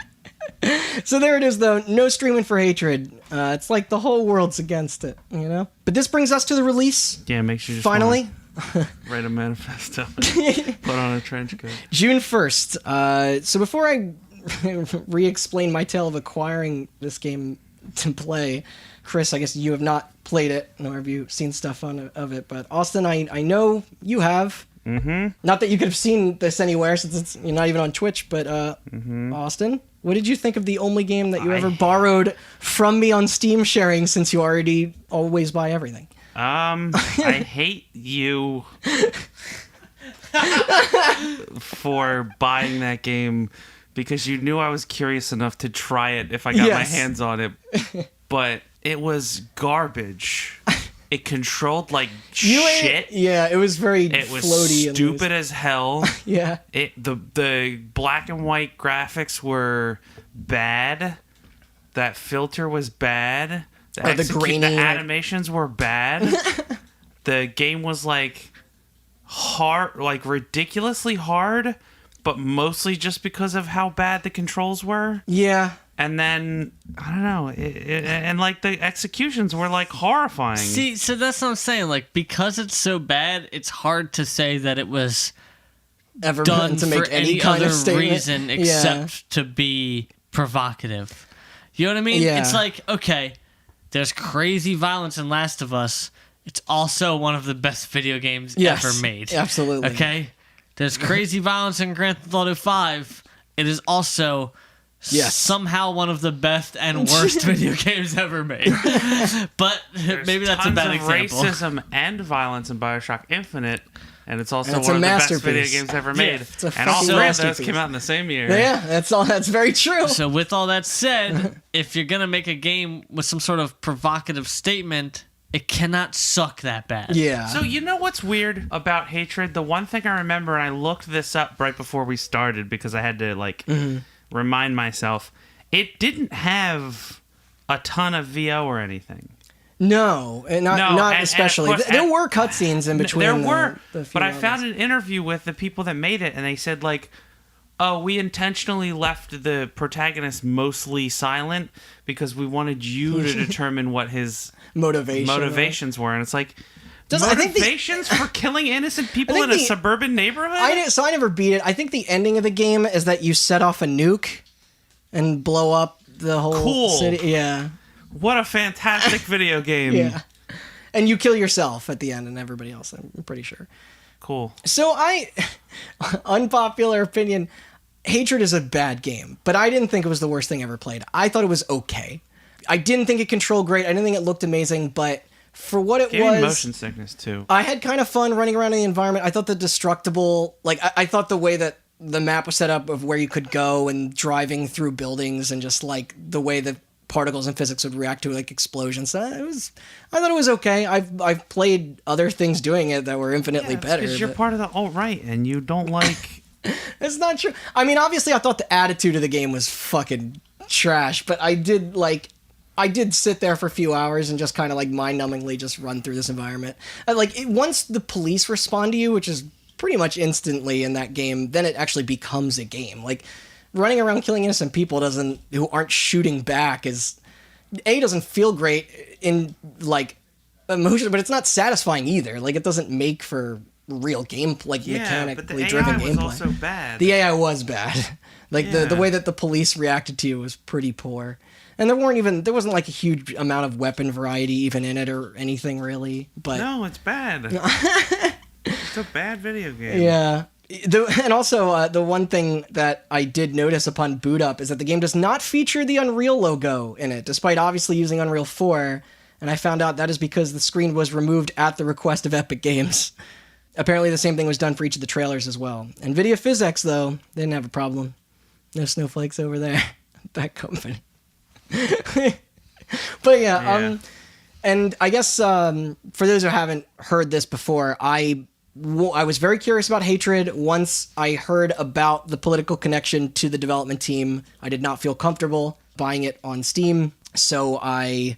So there it is, though. No streaming for Hatred. It's like the whole world's against it, you know? But this brings us to the release. Yeah, makes you just Finally, wanna write a manifesto. Put on a trench coat. June 1st. So before I re-explain my tale of acquiring this game to play, Chris, I guess you have not played it, nor have you seen stuff of it, but Austin, I know you have. Mm-hmm. Not that you could have seen this anywhere since you're not even on Twitch, but Austin, what did you think of the only game that you ever borrowed from me on Steam sharing, since you already always buy everything? I hate you for buying that game because you knew I was curious enough to try it if I got my Yes. hands on it. But it was garbage. It controlled like shit. Yeah, it was very It was floaty and stupid as hell. Yeah. The black and white graphics were bad. That filter was bad. The grainy, the animations were bad. The game was like hard, like ridiculously hard, but mostly just because of how bad the controls were. Yeah. And then I don't know, and like the executions were like horrifying. See, so that's what I'm saying. Like, because it's so bad, it's hard to say that it was Ever done to for make any any kind other of statement. reason Yeah. except to be provocative. You know what I mean? Yeah. It's like, okay, there's crazy violence in Last of Us. It's also one of the best video games Yes, ever made. absolutely. Okay? There's crazy violence in Grand Theft Auto 5. It is also Yes. somehow one of the best and worst video games ever made. But There's maybe that's a tons bad of example. racism and violence in BioShock Infinite, and it's also And it's one a of the best masterpiece. video games ever made. It's a And all fucking three of those masterpiece. came out in the same year. Yeah, that's very true. So with all that said, if you're going to make a game with some sort of provocative statement, it cannot suck that bad. Yeah. So you know what's weird about Hatred? The one thing I remember, and I looked this up right before we started because I had to like remind myself, it didn't have a ton of VO or anything. No, and not No, not and especially. of course- There were cutscenes in between. There were, the few but I levels. found an interview with the people that made it, and they said like, "Oh, we intentionally left the protagonist mostly silent because we wanted you to determine what his motivations were." And it's like, I think the- motivations for killing innocent people think in a the- suburban neighborhood? I never beat it. I think the ending of the game is that you set off a nuke and blow up the whole Cool. city. Yeah, What a fantastic video game! yeah. And you kill yourself at the end and everybody else, I'm pretty sure. Cool. So unpopular opinion, Hatred is a bad game, but I didn't think it was the worst thing ever played. I thought it was okay. I didn't think it controlled great. I didn't think it looked amazing, but for what it Gave was, me motion sickness too. I had kind of fun running around in the environment. I thought the destructible, I thought the way that the map was set up of where you could go and driving through buildings and just like the way that particles and physics would react to like explosions. I thought it was okay. I've played other things doing it that were infinitely better. Because you're but part of the alt-right and you don't like... it's not true. I mean, obviously I thought the attitude of the game was fucking trash, but I did sit there for a few hours and just kind of like mind-numbingly just run through this environment. Once the police respond to you, which is pretty much instantly in that game, then it actually becomes a game. Like running around killing innocent people who aren't shooting back doesn't feel great in like emotion, but it's not satisfying either. Like it doesn't make for real game, like mechanically driven was gameplay. also bad. The AI was bad. Like the way that the police reacted to you was pretty poor. And there wasn't like a huge amount of weapon variety even in it or anything really. But No, it's bad. It's a bad video game. yeah. And also, the one thing that I did notice upon boot up is that the game does not feature the Unreal logo in it, despite obviously using Unreal 4. And I found out that is because the screen was removed at the request of Epic Games. Apparently the same thing was done for each of the trailers as well. NVIDIA PhysX, though, they didn't have a problem. No snowflakes over there. That company. But yeah, and I guess for those who haven't heard this before, I was very curious about Hatred. Once I heard about the political connection to the development team, I did not feel comfortable buying it on Steam. So I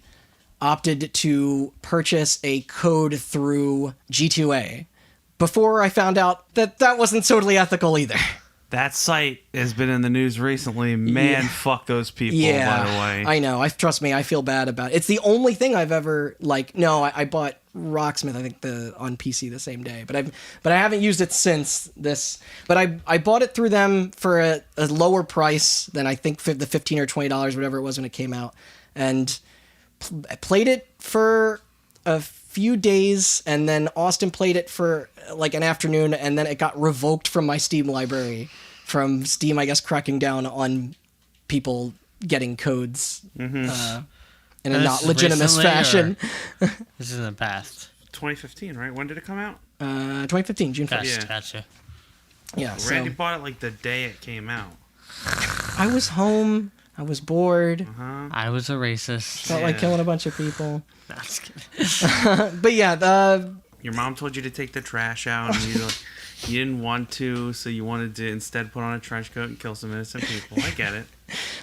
opted to purchase a code through G2A before I found out that that wasn't totally ethical either. That site has been in the news recently. Man, fuck those people, by the way. I know. Trust me, I feel bad about it. It's the only thing I've ever, I bought Rocksmith, I think, on PC the same day. But I haven't used it since this. But I bought it through them for a lower price than I think the $15 or $20, whatever it was when it came out. And played it for a few days, and then Austin played it for like an afternoon, and then it got revoked from my Steam library from Steam, I guess, cracking down on people getting codes in a not legitimate fashion. This is in the past. 2015, right? When did it come out? 2015, June 1st. Yeah. Gotcha. Yeah, Randy bought it like the day it came out. I was home. I was bored. I was a racist. Felt like killing a bunch of people. No, I'm just kidding. But yeah, Your mom told you to take the trash out, and you didn't want to, so you wanted to instead put on a trench coat and kill some innocent people. I get it.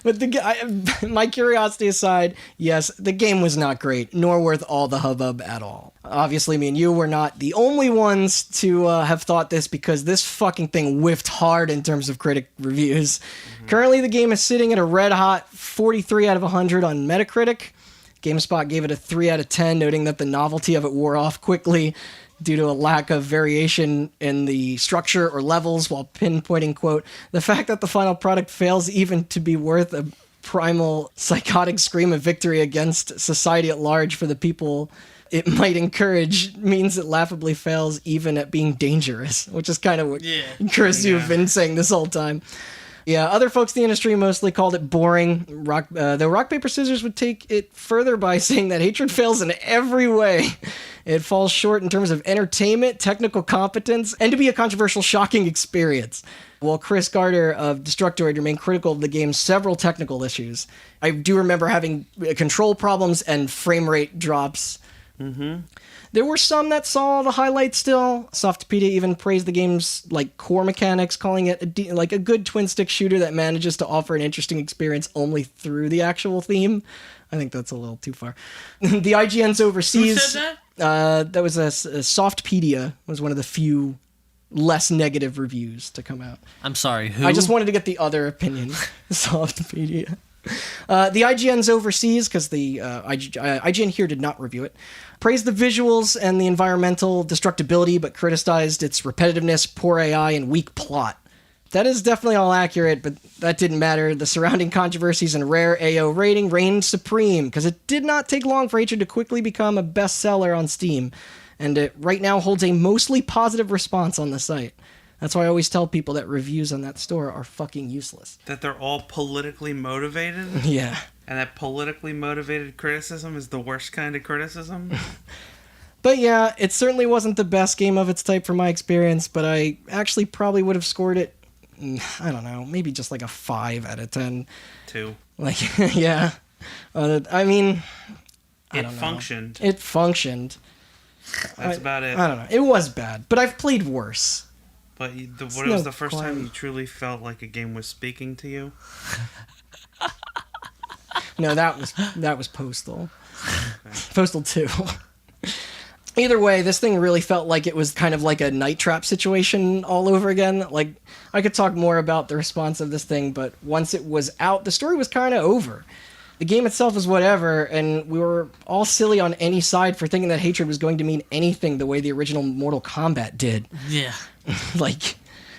but my curiosity aside, yes, the game was not great, nor worth all the hubbub at all. Obviously, me and you were not the only ones to have thought this, because this fucking thing whiffed hard in terms of critic reviews. Currently, the game is sitting at a red-hot 43 out of 100 on Metacritic. GameSpot gave it a 3 out of 10, noting that the novelty of it wore off quickly due to a lack of variation in the structure or levels, while pinpointing, quote, the fact that the final product fails even to be worth a primal psychotic scream of victory against society at large for the people it might encourage means it laughably fails even at being dangerous, which is kind of what Chris, you've been saying this whole time. Yeah, other folks in the industry mostly called it boring. Though Rock, Paper, Scissors would take it further by saying that Hatred fails in every way. It falls short in terms of entertainment, technical competence, and to be a controversial, shocking experience. While Chris Gardner of Destructoid remained critical of the game's several technical issues. I do remember having control problems and frame rate drops. There were some that saw the highlights still. Softpedia even praised the game's core mechanics, calling it a good twin-stick shooter that manages to offer an interesting experience only through the actual theme. I think that's a little too far. The IGN's overseas... Who said that? That was Softpedia was one of the few less negative reviews to come out. I'm sorry, who? I just wanted to get the other opinion. Softpedia. The IGN's overseas, because the IGN here did not review it, praised the visuals and the environmental destructibility, but criticized its repetitiveness, poor AI, and weak plot. That is definitely all accurate, but that didn't matter. The surrounding controversies and rare AO rating reigned supreme, because it did not take long for Hatred to quickly become a bestseller on Steam, and it right now holds a mostly positive response on the site. That's why I always tell people that reviews on that store are fucking useless. That they're all politically motivated? Yeah. And that politically motivated criticism is the worst kind of criticism? But yeah, it certainly wasn't the best game of its type from my experience, but I actually probably would have scored it, I don't know, maybe just like a 5 out of 10. 2. Yeah. I mean, I It don't know. functioned. It functioned. That's about it. I don't know. It was bad, but I've played worse. But what no was the first time quality. you truly felt like a game was speaking to you? No, that was Postal. Postal 2. Either way, this thing really felt like it was kind of like a Night Trap situation all over again. Like, I could talk more about the response of this thing, but once it was out, the story was kind of over. The game itself is whatever, and we were all silly on any side for thinking that Hatred was going to mean anything the way the original Mortal Kombat did. Yeah.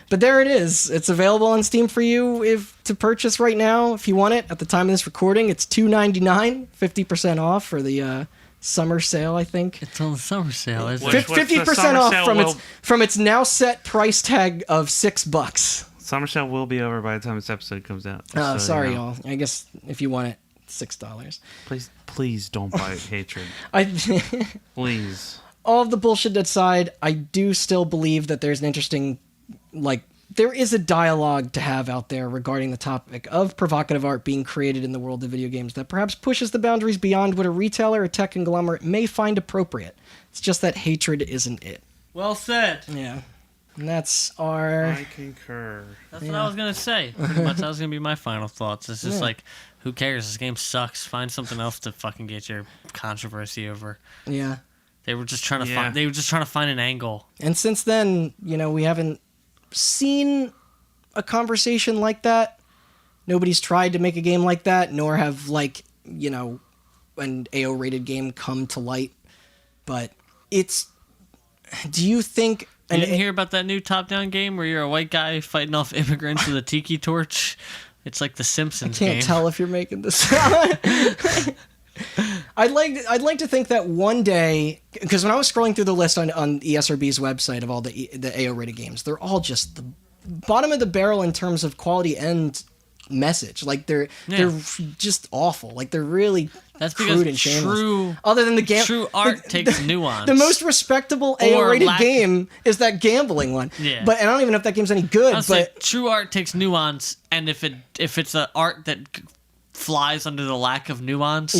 But there it is. It's available on Steam for you to purchase right now if you want it. At the time of this recording, it's $2.99, 50% off for the summer sale, I think. It's on the summer sale, isn't What- it? What's the 50% summer off sale from its now set price tag of $6. Summer sale will be over by the time this episode comes out. Oh, So, sorry, you know. y'all. I guess if you want it, $6. Please don't buy Hatred. Please. All of the bullshit aside, I do still believe that there's an interesting, there is a dialogue to have out there regarding the topic of provocative art being created in the world of video games that perhaps pushes the boundaries beyond what a retailer or tech conglomerate may find appropriate. It's just that Hatred isn't it. Well said. Yeah. And that's our. I concur. That's what I was gonna say. Pretty much, that was gonna be my final thoughts. It's just like, who cares? This game sucks. Find something else to fucking get your controversy over. Yeah. They were just trying to find. They were just trying to find an angle. And since then, we haven't seen a conversation like that. Nobody's tried to make a game like that, nor have an AO rated game come to light. But do you think? You didn't hear about that new top-down game where you're a white guy fighting off immigrants with a tiki torch? It's like the Simpsons game. I can't tell if you're making this. I'd like to think that one day, because when I was scrolling through the list on ESRB's website of all the AO rated games, they're all just the bottom of the barrel in terms of quality and message. Like they're just awful. Like they're really crude and shameless. Other than the game, true art takes nuance. The most respectable AO rated game is that gambling one. Yeah. But I don't even know if that game's any good. But true art takes nuance, and if it's an art that flies under the lack of nuance,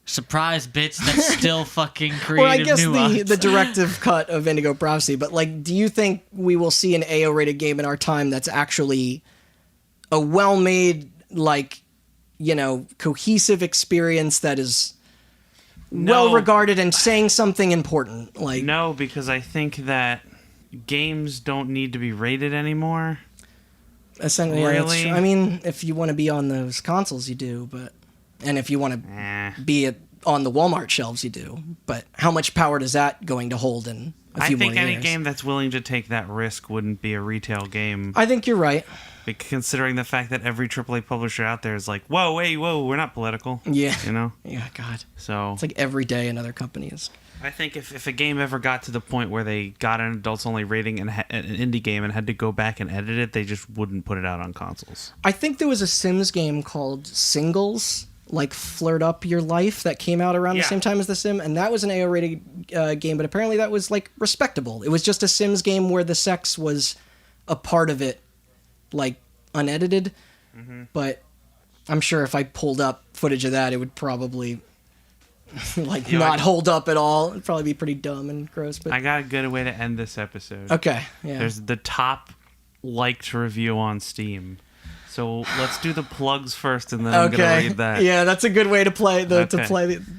surprise, bitch, that's still fucking creative well, I guess nuance. the directive cut of Indigo Prophecy. But do you think we will see an AO rated game in our time that's actually a well-made, cohesive experience that is well regarded and saying something important? No, because I think that games don't need to be rated anymore. Essentially, that's true. I mean, if you want to be on those consoles, you do, and if you want to be on the Walmart shelves, you do. But how much power is that going to hold in a few more years? I think any game that's willing to take that risk wouldn't be a retail game. I think you're right. Considering the fact that every AAA publisher out there is like, whoa, we're not political. Yeah. Yeah, God. So it's like every day another company is. I think if a game ever got to the point where they got an adults-only rating and an indie game and had to go back and edit it, they just wouldn't put it out on consoles. I think there was a Sims game called Singles, Flirt Up Your Life, that came out around the same time as The Sim, and that was an AO-rated game, but apparently that was, respectable. It was just a Sims game where the sex was a part of it, unedited, but I'm sure if I pulled up footage of that, it would probably... not hold up at all. It'd probably be pretty dumb and gross. But I got a good way to end this episode. Okay, yeah. There's the top liked review on Steam. So let's do the plugs first, and then I'm gonna read that. Yeah, that's a good way to play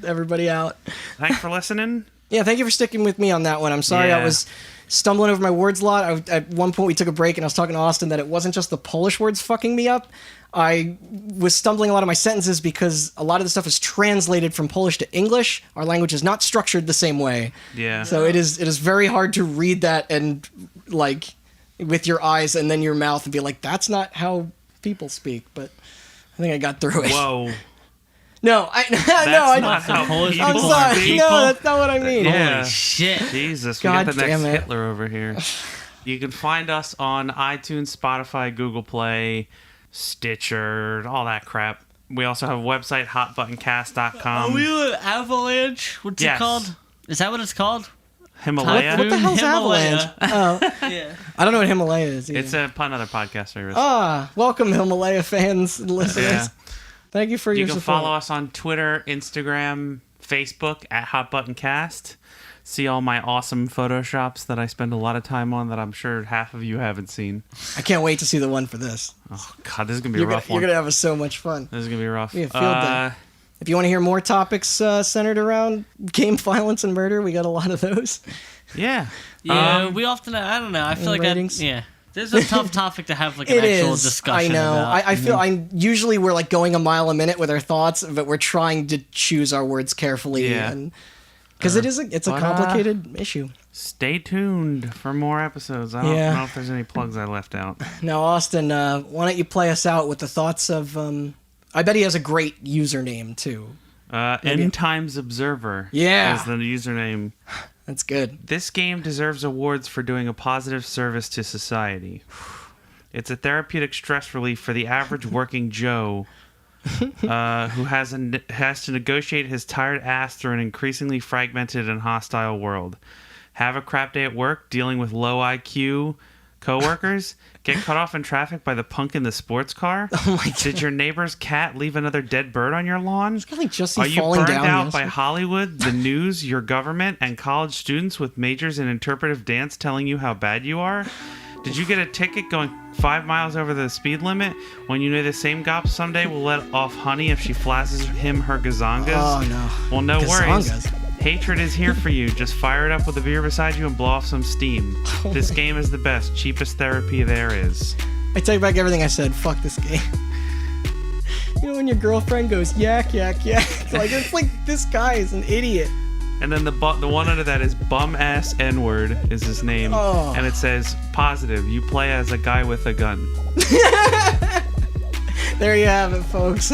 everybody out. Thanks for listening. Yeah, thank you for sticking with me on that one. I'm sorry I was stumbling over my words a lot. At one point we took a break, and I was talking to Austin that it wasn't just the Polish words fucking me up. I was stumbling a lot of my sentences because a lot of the stuff is translated from Polish to English. Our language is not structured the same way. Yeah. So it is very hard to read that and with your eyes and then your mouth and be like, that's not how people speak. But I think I got through it. Whoa. No, That's not how Polish I'm people sorry. speak. No, that's not what I mean. Yeah. Holy shit. Jesus, God we got the next damn it. Hitler over here. You can find us on iTunes, Spotify, Google Play, Stitcher, all that crap. We also have a website, hotbuttoncast.com. Are we on Avalanche? What's it called? Is that what it's called? Himalaya. What the hell's Himalaya. Avalanche? Oh, Yeah. I don't know what Himalaya is either. It's another podcast service. Welcome Himalaya fans and listeners. Yeah. Thank you for You your can support. follow us on Twitter, Instagram, Facebook at HotButtonCast. See all my awesome photoshops that I spend a lot of time on that I'm sure half of you haven't seen. I can't wait to see the one for this. Oh, God, this is going to be a rough You're one. going to have so much fun. This is going to be rough. We have field day. If you want to hear more topics centered around game violence and murder, we got a lot of those. Yeah. Yeah, we often, I don't know, I feel like ratings? This is a tough topic to have an It actual is. discussion I know. about. I feel usually we're going a mile a minute with our thoughts, but we're trying to choose our words carefully. Yeah. Because it's a complicated issue. Stay tuned for more episodes. I don't know if there's any plugs I left out. Now, Austin, why don't you play us out with the thoughts of... I bet he has a great username, too. End Times Observer Yeah. is the username. That's good. This game deserves awards for doing a positive service to society. It's a therapeutic stress relief for the average working Joe who has to negotiate his tired ass through an increasingly fragmented and hostile world. Have a crap day at work, dealing with low IQ, Coworkers, get cut off in traffic by the punk in the sports car. Oh my god. Did your neighbor's cat leave another dead bird on your lawn? I think just see Are you falling burned down out by yesterday. Hollywood, the news, your government, and college students with majors in interpretive dance telling you how bad you are? Did you get a ticket going 5 miles over the speed limit when you know the same cop someday will let off honey if she flashes him her gazongas? Oh no. Well, no worries. Gazongas. Hatred is here for you. Just fire it up with a beer beside you and blow off some steam. This game is the best, cheapest therapy there is. I take back everything I said. Fuck this game. You know when your girlfriend goes yak yak yak, like it's like this guy is an idiot. And then the one under that is bum ass N-word is his name, Oh. and it says positive. You play as a guy with a gun. There you have it, folks.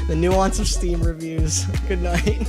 The nuance of Steam reviews. Good night.